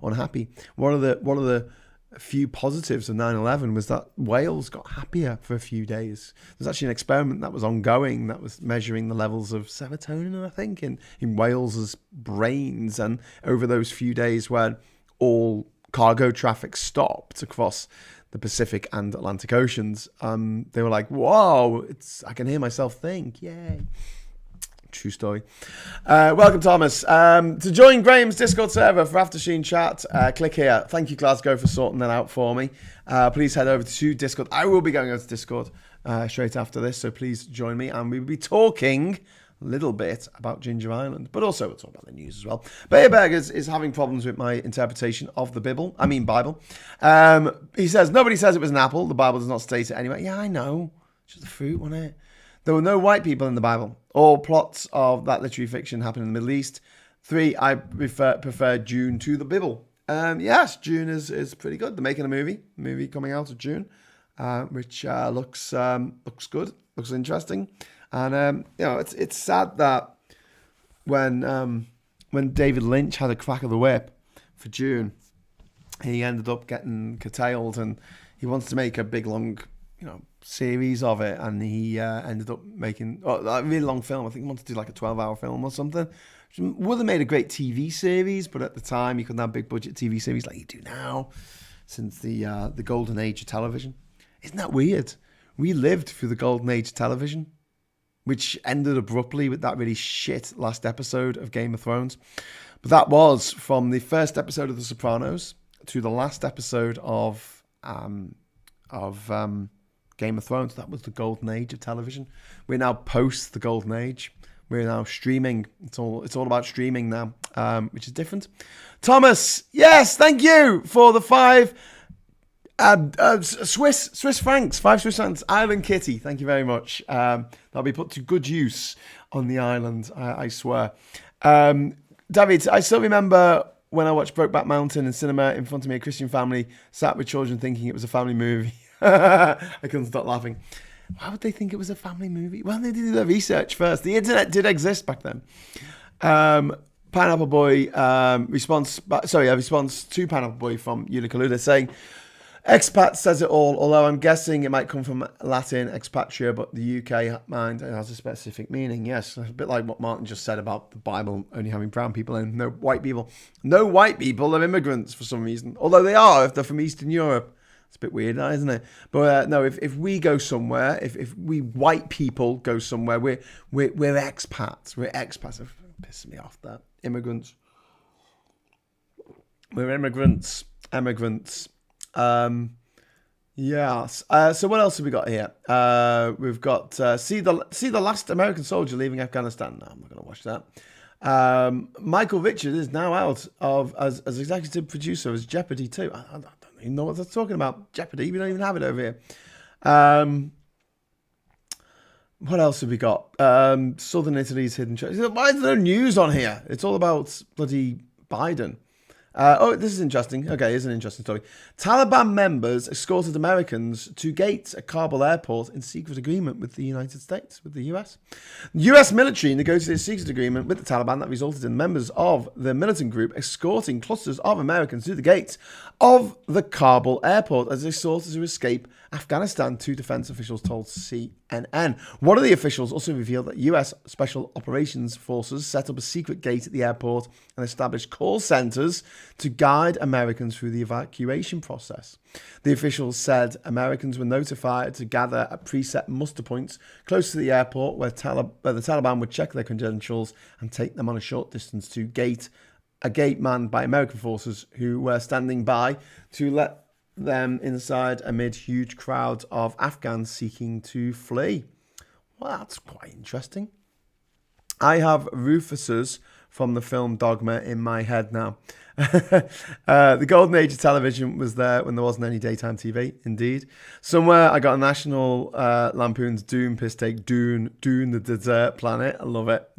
unhappy. One of the few positives of 9/11 was that whales got happier for a few days. There's actually an experiment that was ongoing that was measuring the levels of serotonin, I think, in whales' brains. And over those few days when all cargo traffic stopped across the Pacific and Atlantic Oceans, they were like, whoa, I can hear myself think. Yay. True story. Welcome, Thomas. To join Graham's Discord server for After Sheen Chat, click here. Thank you, Glasgow, for sorting that out for me. Please head over to Discord. I will be going over to Discord straight after this, so please join me. And we'll be talking a little bit about Ginger Island, but also we'll talk about the news as well. Bayer Burgers is having problems with my interpretation of the Bible. He says, nobody says it was an apple. The Bible does not state it anyway. Yeah, I know. It's just a fruit, wasn't it? There were no white people in the Bible. All plots of that literary fiction happen in the Middle East. 3, I prefer June to the Bible. Yes, June is pretty good. They're making a movie coming out of June, which looks good, looks interesting. And, it's sad that when David Lynch had a crack of the whip for June, he ended up getting curtailed, and he wanted to make a big long, series of it, and he ended up making a really long film. I think he wanted to do like a 12-hour film or something. Would have made a great TV series, but at the time you couldn't have big budget TV series like you do now, since the golden age of television. Isn't that weird? We lived through the golden age of television, which ended abruptly with that really shit last episode of Game of Thrones. But that was from the first episode of The Sopranos to the last episode of Game of Thrones. That was the golden age of television. We're now post the golden age. We're now streaming. It's all about streaming now, which is different. Thomas, yes, thank you for the 5 Swiss francs. 5 Swiss francs. Island Kitty, thank you very much. That'll be put to good use on the island, I swear. David, I still remember when I watched Brokeback Mountain in cinema in front of me, a Christian family sat with children thinking it was a family movie. I couldn't stop laughing. Why would they think it was a family movie? Well, they did do their research first. The internet did exist back then. Pineapple Boy response to Pineapple Boy from Ulikaluda saying, expat says it all, although I'm guessing it might come from Latin expatria, but the UK mind has a specific meaning. Yes, a bit like what Martin just said about the Bible only having brown people and no white people. No white people are immigrants for some reason, although they are if they're from Eastern Europe. It's a bit weird, isn't it? But no, if we go somewhere, if we white people go somewhere, we're expats. We're expats. It pisses me off, that. Immigrants. We're immigrants. Emigrants. Yes. So what else have we got here? We've got see the last American soldier leaving Afghanistan. No, I'm not going to watch that. Michael Richards is now out as executive producer as Jeopardy 2. I don't even know what they're talking about. Jeopardy, we don't even have it over here. What else have we got? Southern Italy's hidden treasure. Why is there no news on here? It's all about bloody Biden. This is interesting. Okay, here's an interesting story. Taliban members escorted Americans to gates at Kabul airport in secret agreement with the United States, with the US. The US military negotiated a secret agreement with the Taliban that resulted in members of the militant group escorting clusters of Americans to the gates of the Kabul airport as they sought to escape Afghanistan, 2 defense officials told CNN. One of the officials also revealed that US Special Operations Forces set up a secret gate at the airport and established call centers to guide Americans through the evacuation process. The officials said Americans were notified to gather at preset muster points close to the airport where the Taliban would check their credentials and take them on a short distance to a gate manned by American forces who were standing by to let them inside amid huge crowds of Afghans seeking to flee. Well, that's quite interesting. I have Rufus's from the film Dogma in my head now. The golden age of television was there when there wasn't any daytime TV, indeed. Somewhere I got a National Lampoon's Dune piss take, Dune the desert planet. I love it.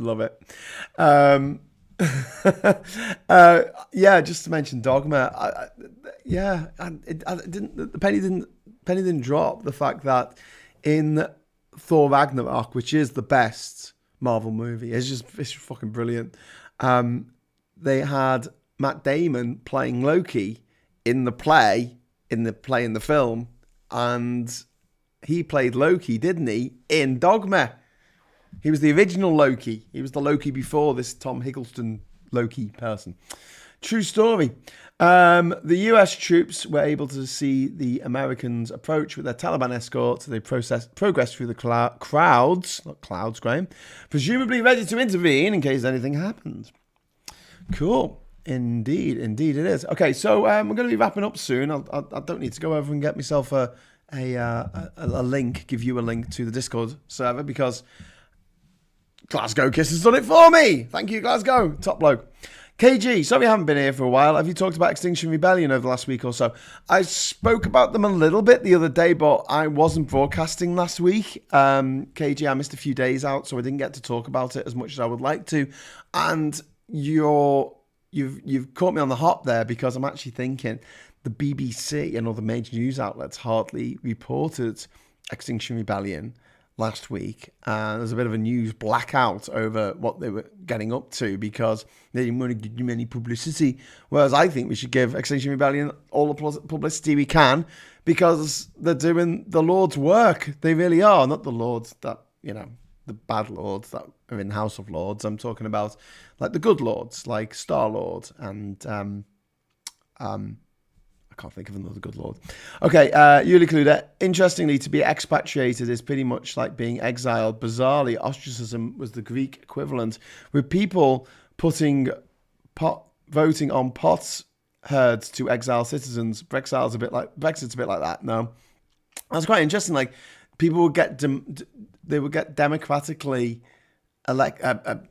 Just to mention Dogma, the penny didn't drop the fact that in Thor Ragnarok, which is the best Marvel movie, it's fucking brilliant. They had Matt Damon playing Loki in the film, and he played Loki, didn't he, in Dogma? He was the original Loki. He was the Loki before this Tom Hiddleston Loki person. True story. The US troops were able to see the Americans approach with their Taliban escorts. They progressed through the crowds, not clouds, Graham, presumably ready to intervene in case anything happened. Cool. Indeed it is. Okay, so we're going to be wrapping up soon. I don't need to go over and get myself a link, give you a link to the Discord server because Glasgow Kiss has done it for me. Thank you, Glasgow. Top bloke. KG, sorry I haven't been here for a while. Have you talked about Extinction Rebellion over the last week or so? I spoke about them a little bit the other day, but I wasn't broadcasting last week. KG, I missed a few days out, so I didn't get to talk about it as much as I would like to. And you've caught me on the hop there because I'm actually thinking the BBC and other major news outlets hardly reported Extinction Rebellion last week, and there's a bit of a news blackout over what they were getting up to because they didn't want to give them any publicity. Whereas I think we should give Extinction Rebellion all the publicity we can because they're doing the Lord's work. They really are. Not the Lords that, the bad Lords that are in the House of Lords. I'm talking about like the good Lords, like Star-Lord and I can't think of another good Lord. Okay, Yuli Kluder. Interestingly, to be expatriated is pretty much like being exiled. Bizarrely, ostracism was the Greek equivalent. With people voting on potsherds to exile citizens, Brexit's a bit like that. No, that's quite interesting. Like people would get democratically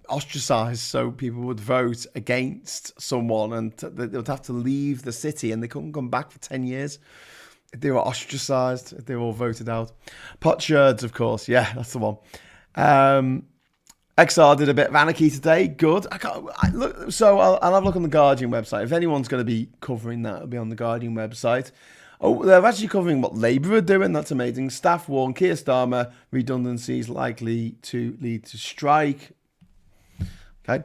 ostracized, so people would vote against someone and they would have to leave the city and they couldn't come back for 10 years if they were ostracized, if they were all voted out. Potsherds, of course, yeah, that's the one. XR did a bit of anarchy today, good. I'll have a look on the Guardian website. If anyone's going to be covering that, it'll be on the Guardian website. Oh, they're actually covering what Labour are doing. That's amazing. Staff warn Keir Starmer redundancies likely to lead to strike. Okay.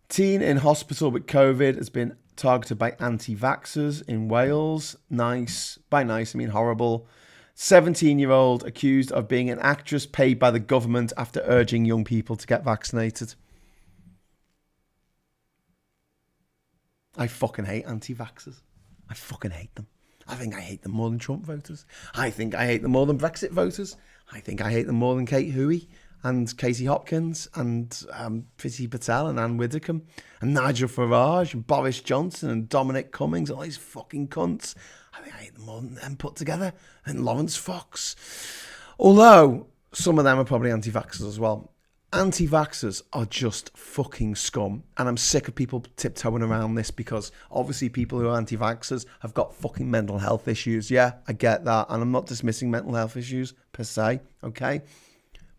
Teen in hospital with COVID has been targeted by anti-vaxxers in Wales. Nice. By nice, I mean horrible. 17-year-old accused of being an actress paid by the government after urging young people to get vaccinated. I fucking hate anti-vaxxers. I fucking hate them. I think I hate them more than Trump voters. I think I hate them more than Brexit voters. I think I hate them more than Kate Hoey and Katie Hopkins and Priti Patel and Anne Widdecombe and Nigel Farage and Boris Johnson and Dominic Cummings and all these fucking cunts. I think I hate them more than them put together. And Lawrence Fox. Although some of them are probably anti-vaxxers as well. Anti-vaxxers are just fucking scum. And I'm sick of people tiptoeing around this because obviously people who are anti-vaxxers have got fucking mental health issues. Yeah, I get that. And I'm not dismissing mental health issues per se, okay?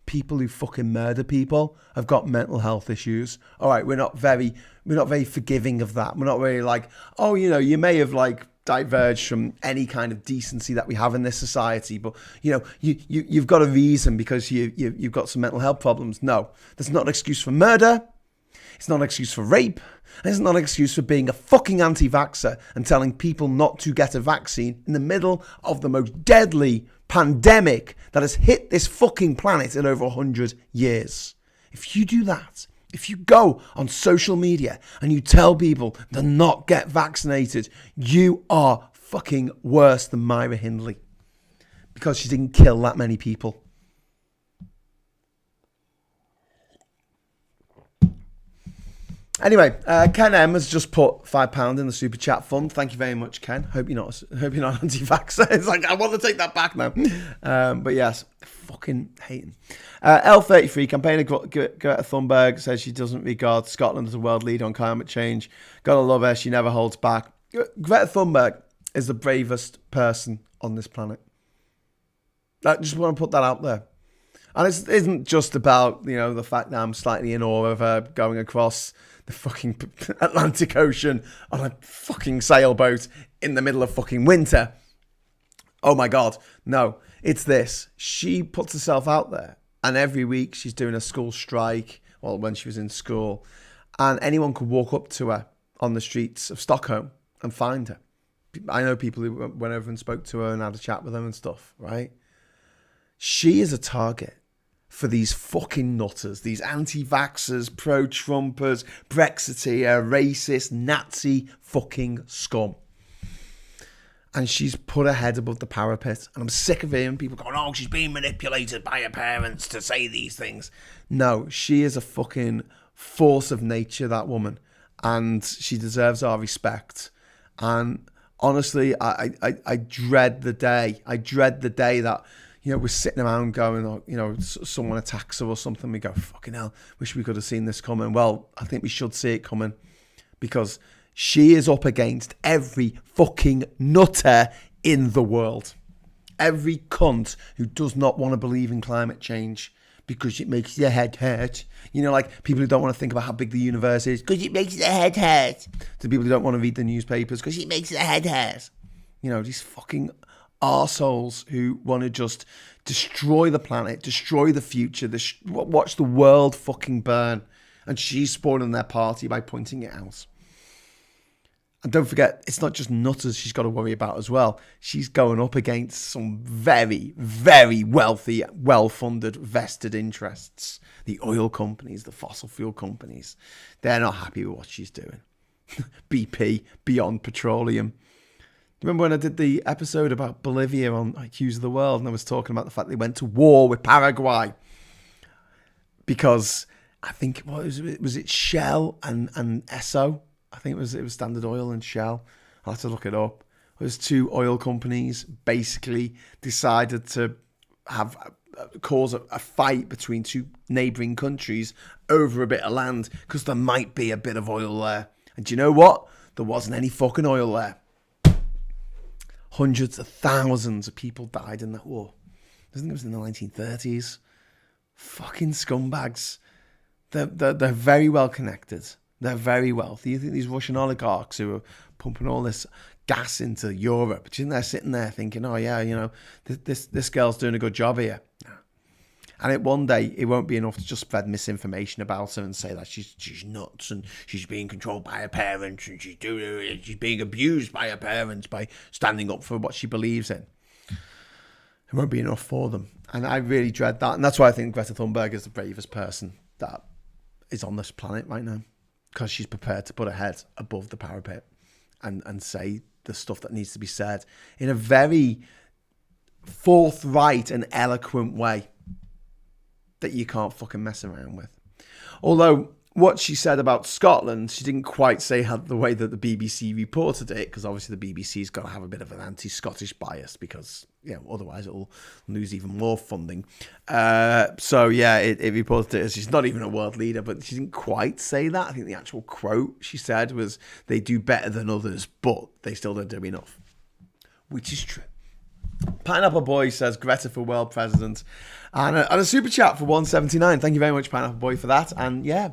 People who fucking murder people have got mental health issues. All right, we're not very forgiving of that. We're not really like, oh, you may have like diverged from any kind of decency that we have in this society, but you've got a reason because you've got some mental health problems. No, that's not an excuse for murder. It's not an excuse for rape. And it's not an excuse for being a fucking anti-vaxxer and telling people not to get a vaccine in the middle of the most deadly pandemic that has hit this fucking planet in over 100 years. If you do that, if you go on social media and you tell people to not get vaccinated, you are fucking worse than Myra Hindley because she didn't kill that many people. Anyway, Ken M has just put £5 in the super chat fund. Thank you very much, Ken. Hope you're not anti-vaxxer. It's like I want to take that back now. But yes, fucking hating. L33 campaigner Greta Thunberg says she doesn't regard Scotland as a world leader on climate change. Gotta love her. She never holds back. Greta Thunberg is the bravest person on this planet. I just want to put that out there. And it isn't just about, the fact that I'm slightly in awe of her going across the fucking Atlantic Ocean on a fucking sailboat in the middle of fucking winter. Oh my God. No, it's this. She puts herself out there and every week she's doing a school strike, well, when she was in school, and anyone could walk up to her on the streets of Stockholm and find her. I know people who went over and spoke to her and had a chat with her and stuff, right? She is a target for these fucking nutters, these anti-vaxxers, pro-Trumpers, Brexiteer, racist, Nazi fucking scum. And she's put her head above the parapet. And I'm sick of hearing people going, oh, she's being manipulated by her parents to say these things. No, she is a fucking force of nature, that woman. And she deserves our respect. And honestly, I dread the day. I dread the day that we're sitting around going, someone attacks her or something. We go, fucking hell, wish we could have seen this coming. Well, I think we should see it coming because she is up against every fucking nutter in the world. Every cunt who does not want to believe in climate change because it makes their head hurt. Like people who don't want to think about how big the universe is because it makes their head hurt. To people who don't want to read the newspapers because it makes their head hurt. These fucking arseholes who want to just destroy the planet, destroy the future, watch the world fucking burn. And she's spoiling their party by pointing it out. And don't forget, it's not just nutters she's got to worry about as well. She's going up against some very, very wealthy, well-funded, vested interests. The oil companies, the fossil fuel companies. They're not happy with what she's doing. BP, Beyond Petroleum. Remember when I did the episode about Bolivia on Hughes of the World, and I was talking about the fact they went to war with Paraguay because I think was it Shell and Esso? I think it was Standard Oil and Shell. I'll have to look it up. There's two oil companies basically decided to cause a fight between two neighbouring countries over a bit of land because there might be a bit of oil there. And do you know what? There wasn't any fucking oil there. Hundreds of thousands of people died in that war. I think it was in the 1930s. Fucking scumbags. They're very well connected. They're very wealthy. You think these Russian oligarchs who are pumping all this gas into Europe, do you think they're sitting there thinking, oh yeah, you know, this girl's doing a good job here? And one day it won't be enough to just spread misinformation about her and say that she's nuts and she's being controlled by her parents and she's being abused by her parents by standing up for what she believes in. It won't be enough for them. And I really dread that. And that's why I think Greta Thunberg is the bravest person that is on this planet right now. Because she's prepared to put her head above the parapet and say the stuff that needs to be said in a very forthright and eloquent way that you can't fucking mess around with. Although what she said about Scotland, she didn't quite say the way that the BBC reported it, because obviously the BBC's got to have a bit of an anti-Scottish bias because, you know, otherwise it'll lose even more funding. So yeah, it reported it as she's not even a world leader, but she didn't quite say that. I think the actual quote she said was, they do better than others, but they still don't do enough, which is true. Pineapple Boy says Greta for world president, and a super chat for 179. Thank you very much, Pineapple Boy, for that. And yeah,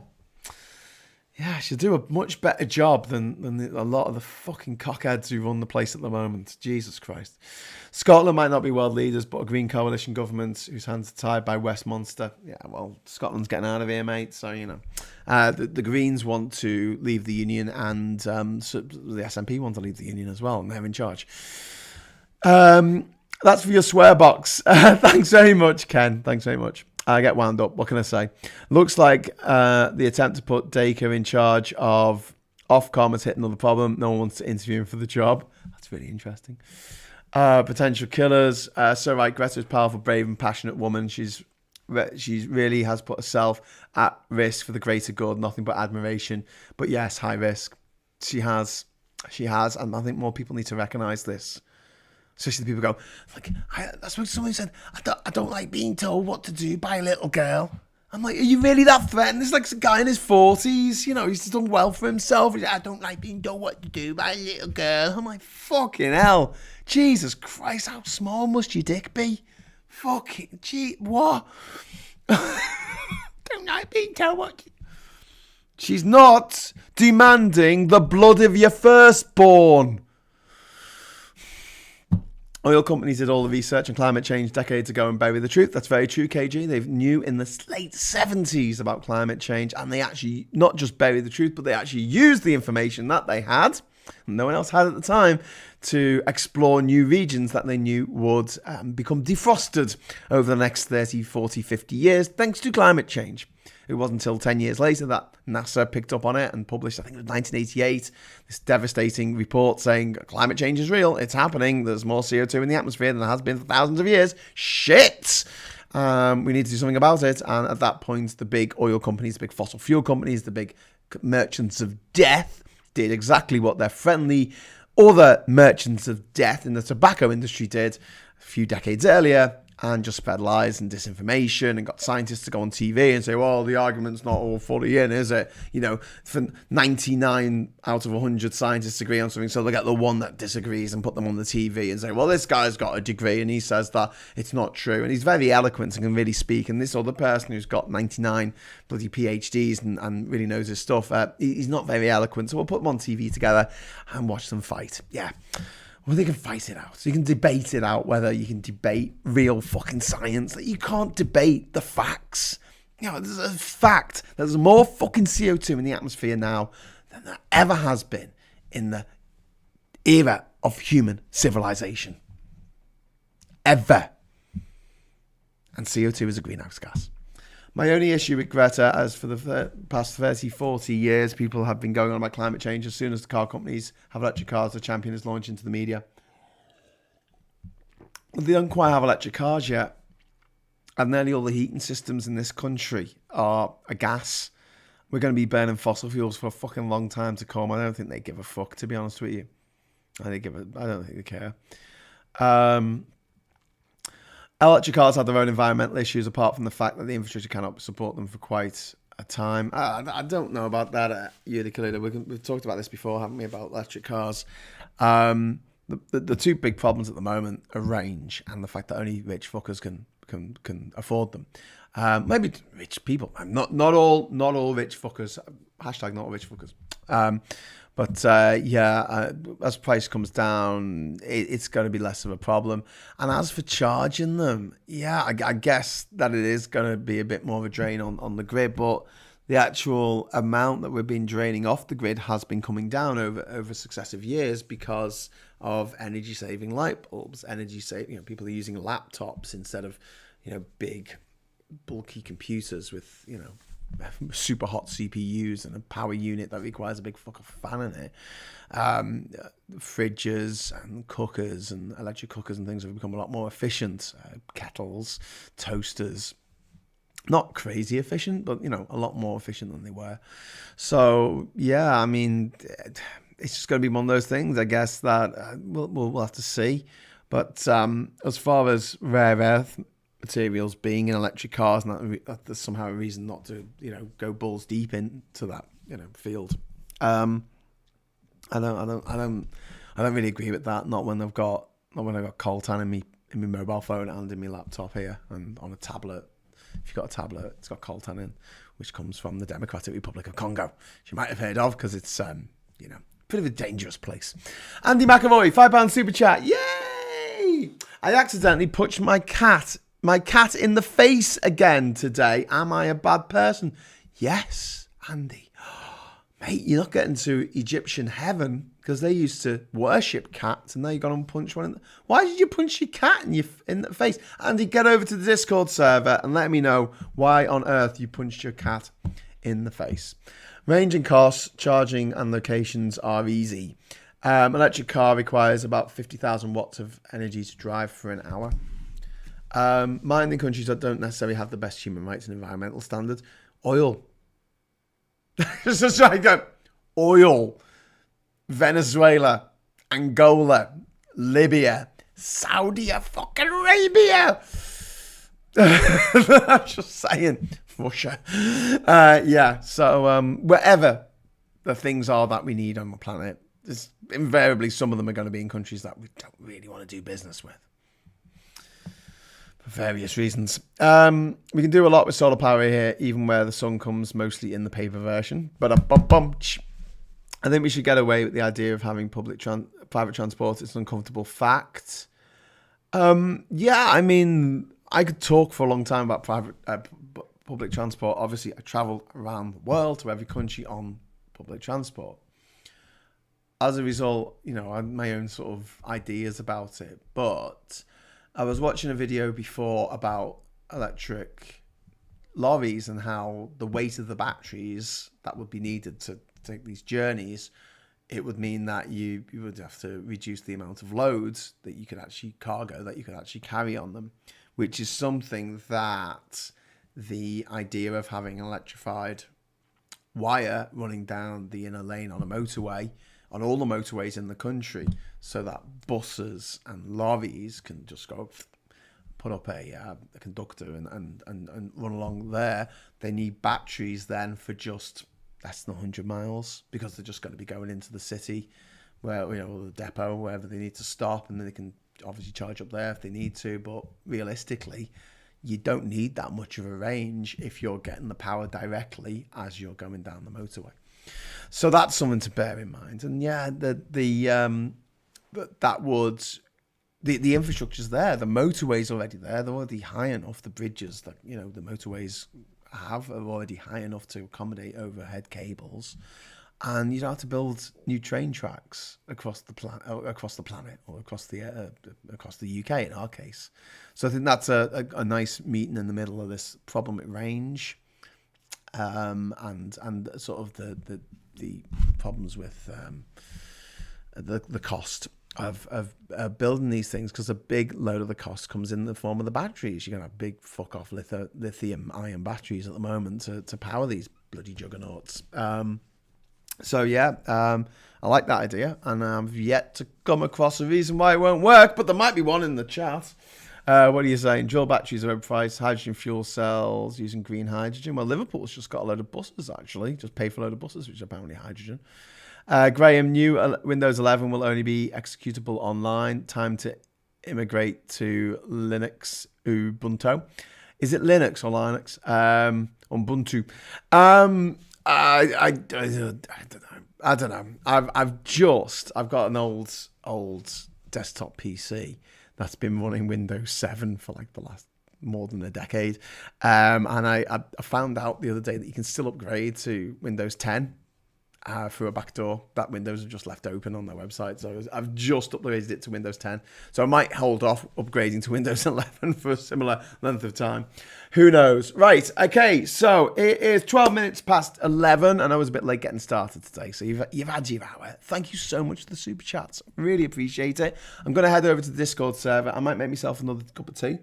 she'll do a much better job than a lot of the fucking cockheads who run the place at the moment. Jesus Christ. Scotland might not be world leaders, but a Green coalition government whose hands are tied by Westminster. Yeah, well, Scotland's getting out of here, mate. So, you know. The Greens want to leave the Union, and so the SNP want to leave the Union as well, and they're in charge. That's for your swear box. Thanks very much, Ken. Thanks very much. I get wound up. What can I say? Looks like the attempt to put Dacre in charge of Ofcom has hit another problem. No one wants to interview him for the job. That's really interesting. Potential killers. So right, Greta's powerful, brave, and passionate woman. She really has put herself at risk for the greater good. Nothing but admiration. But yes, high risk. She has, and I think more people need to recognise this. Especially the people go, like, that's what someone said, I don't like being told what to do by a little girl. I'm like, are you really that threatened? There's like a guy in his 40s, you know, he's done well for himself. He's like, I don't like being told what to do by a little girl. I'm like, fucking hell. Jesus Christ, how small must your dick be? Fucking, what? Don't like being told what to do. She's not demanding the blood of your firstborn. Oil companies did all the research on climate change decades ago and buried the truth. That's very true, KG. They knew in the late 70s about climate change, and they actually not just buried the truth, but they actually used the information that they had, and no one else had at the time, to explore new regions that they knew would become defrosted over the next 30, 40, 50 years, thanks to climate change. It wasn't until 10 years later that NASA picked up on it and published, I think it was 1988, this devastating report saying climate change is real, it's happening, there's more CO2 in the atmosphere than there has been for thousands of years. Shit! We need to do something about it. And at that point, the big oil companies, the big fossil fuel companies, the big merchants of death did exactly what their friendly other merchants of death in the tobacco industry did a few decades earlier, and just spread lies and disinformation and got scientists to go on TV and say, well, the argument's not all fully in, is it? You know, for 99 out of 100 scientists agree on something, so they get the one that disagrees and put them on the TV and say, well, this guy's got a degree and he says that it's not true. And he's very eloquent and can really speak. And this other person who's got 99 bloody PhDs and really knows his stuff, he's not very eloquent. So we'll put them on TV together and watch them fight. Yeah. Well, they can fight it out. So you can debate it out, whether you can debate real fucking science. You can't debate the facts. There's a fact that there's more fucking CO2 in the atmosphere now than there ever has been in the era of human civilization. Ever. And CO2 is a greenhouse gas. My only issue with Greta, as for the past 30, 40 years, people have been going on about climate change. As soon as the car companies have electric cars, the champion is launched into the media. Well, they don't quite have electric cars yet. And nearly all the heating systems in this country are a gas. We're going to be burning fossil fuels for a fucking long time to come. I don't think they give a fuck, to be honest with you. I don't think they care. Electric cars have their own environmental issues, apart from the fact that the infrastructure cannot support them for quite a time. I don't know about that, Utica. We've talked about this before, haven't we, about electric cars? The two big problems at the moment are range and the fact that only rich fuckers can afford them. Maybe rich people. Not all rich fuckers. Hashtag not all rich fuckers. As price comes down, it's going to be less of a problem. And as for charging them, I guess that it is going to be a bit more of a drain on the grid. But the actual amount that we've been draining off the grid has been coming down over successive years because of energy-saving light bulbs, people are using laptops instead of, big, bulky computers with, super hot CPUs and a power unit that requires a big fucking fan in it. Fridges and cookers and electric cookers and things have become a lot more efficient. Kettles, toasters, not crazy efficient, but, a lot more efficient than they were. So, it's just going to be one of those things, I guess, that we'll have to see. But as far as rare earth materials being in electric cars, and that there's somehow a reason not to, go balls deep into that, field. I don't really agree with that. Not when I've got coltan in my mobile phone and in my laptop here and on a tablet. If you've got a tablet, it's got coltan in, which comes from the Democratic Republic of Congo, which you might have heard of because it's bit of a dangerous place. Andy McAvoy, £5 super chat. Yay! I accidentally punched my cat in the face again today. Am I a bad person? Yes, Andy. Mate, you're not getting to Egyptian heaven because they used to worship cats and now you've gone and punched one in the... Why did you punch your cat in the face? Andy, get over to the Discord server and let me know why on earth you punched your cat in the face. Range and costs, charging and locations are easy. Electric car requires about 50,000 watts of energy to drive for an hour. Mining countries that don't necessarily have the best human rights and environmental standards. Oil. Just right, go. Oil. Venezuela. Angola. Libya. Saudi fucking Arabia. I'm just saying. Russia. So wherever the things are that we need on the planet, there's invariably some of them are going to be in countries that we don't really want to do business with. For various reasons. We can do a lot with solar power here, even where the sun comes mostly in the paper version. But I think we should get away with the idea of having private transport. It's an uncomfortable fact. I could talk for a long time about public transport. Obviously, I travel around the world to every country on public transport. As a result, I have my own sort of ideas about it. But I was watching a video before about electric lorries and how the weight of the batteries that would be needed to take these journeys, it would mean that you would have to reduce the amount of loads that you could actually carry on them, which is something that the idea of having an electrified wire running down the inner lane on a motorway, on all the motorways in the country, so that buses and lorries can just go put up a conductor and run along there. They need batteries then for just less than 100 miles because they're just going to be going into the city where, or the depot, wherever they need to stop, and then they can obviously charge up there if they need to. But realistically, you don't need that much of a range if you're getting the power directly as you're going down the motorway. So that's something to bear in mind. And that would the infrastructure's there. The motorway's already there. They're already high enough. The bridges that the motorways are already high enough to accommodate overhead cables, and you don't have to build new train tracks across the planet, or across the UK in our case. So I think that's a nice meeting in the middle of this problem with range, and sort of the problems with the cost of building these things, because a big load of the cost comes in the form of the batteries. You're going to have big fuck off lithium ion batteries at the moment to power these bloody juggernauts. So yeah, I like that idea, and I've yet to come across a reason why it won't work, but there might be one in the chat. What are you saying? Dual batteries are overpriced. Hydrogen fuel cells using green hydrogen. Well, Liverpool's just got a load of buses, actually. Just pay for a load of buses, which are apparently hydrogen. Graham, new Windows 11 will only be executable online. Time to immigrate to Linux Ubuntu. Is it Linux or Linux? Ubuntu. I don't know. I've got an old desktop PC that's been running Windows 7 for like the last more than a decade, and I found out the other day that you can still upgrade to Windows 10 through a backdoor that Windows have just left open on their website. So I've just upgraded it to Windows 10. So I might hold off upgrading to Windows 11 for a similar length of time. Who knows? Right. Okay. So it is 12 minutes past 11, and I was a bit late getting started today. So you've had your hour. Thank you so much for the super chats. Really appreciate it. I'm going to head over to the Discord server. I might make myself another cup of tea.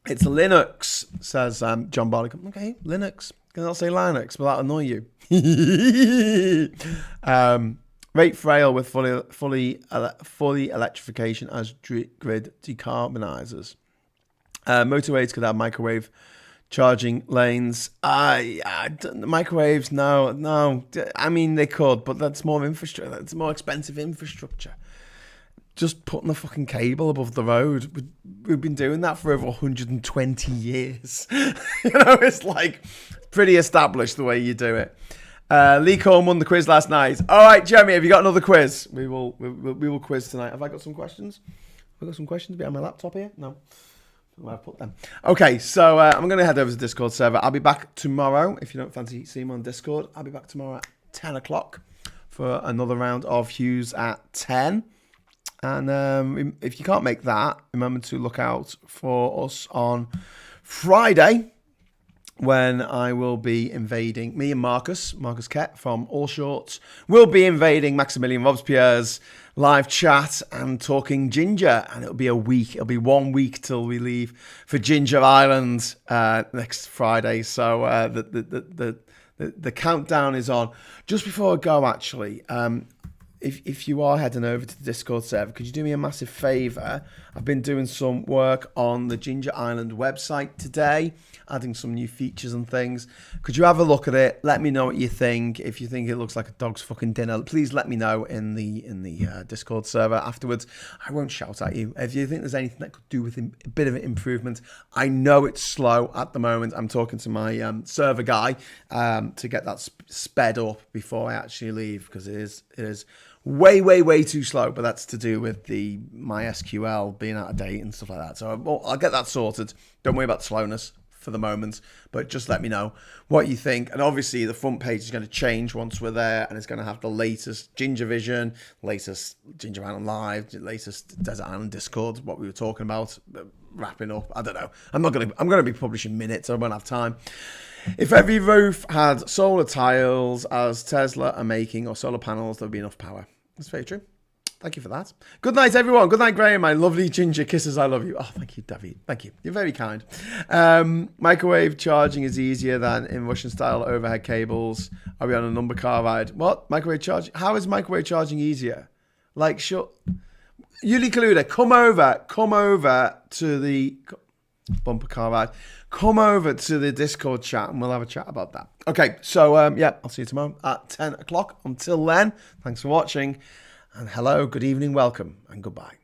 It's Linux, says John Barleycorn. Okay, Linux. Can I say Linux? Will that annoy you? Rate frail with fully electrification as grid decarbonisers. Motorways could have microwave charging lanes. Microwaves, no. I mean, they could, but that's more infrastructure. That's more expensive infrastructure. Just putting a fucking cable above the road. We've been doing that for over 120 years. It's like pretty established the way you do it. Lee Cohen won the quiz last night. All right, Jeremy, have you got another quiz? We will quiz tonight. Have I got some questions? Have I got some questions behind my laptop here? No. Where I put them. Okay, so I'm going to head over to the Discord server. I'll be back tomorrow. If you don't fancy seeing me on Discord, I'll be back tomorrow at 10 o'clock for another round of Hughes at 10. And if you can't make that, remember to look out for us on Friday, when I will be invading, me and Marcus Kett from All Shorts, will be invading Maximilian Robespierre's live chat and talking ginger. And it'll be a week. It'll be 1 week till we leave for Ginger Island next Friday. So the countdown is on. Just before I go, actually, if you are heading over to the Discord server, could you do me a massive favour? I've been doing some work on the Ginger Island website today, adding some new features and things. Could you have a look at it? Let me know what you think. If you think it looks like a dog's fucking dinner, please let me know in the Discord server afterwards. I won't shout at you. If you think there's anything that could do with a bit of an improvement, I know it's slow at the moment. I'm talking to my server guy to get that sped up before I actually leave, because it is way too slow, but that's to do with the MySQL being out of date and stuff like that. So I'll get that sorted. Don't worry about the slowness for the moment, but just let me know what you think. And obviously the front page is going to change once we're there, and it's going to have the latest Ginger Vision, latest Ginger Island Live, latest Desert Island Discord, what we were talking about, wrapping up. I don't know. I'm going to be publishing minutes. I won't have time. If every roof had solar tiles as Tesla are making, or solar panels, there would be enough power. That's very true. Thank you for that. Good night, everyone. Good night, Graham. My lovely ginger kisses. I love you. Oh, thank you, David. Thank you. You're very kind. Microwave charging is easier than in Russian-style overhead cables. Are we on a number car ride? What? Microwave charging? How is microwave charging easier? Like, sure. Yuli Kaluda, come over to the bumper car ride. Come over to the Discord chat and we'll have a chat about that. Okay, so I'll see you tomorrow at 10 o'clock. Until then, thanks for watching, and hello, good evening, welcome, and goodbye.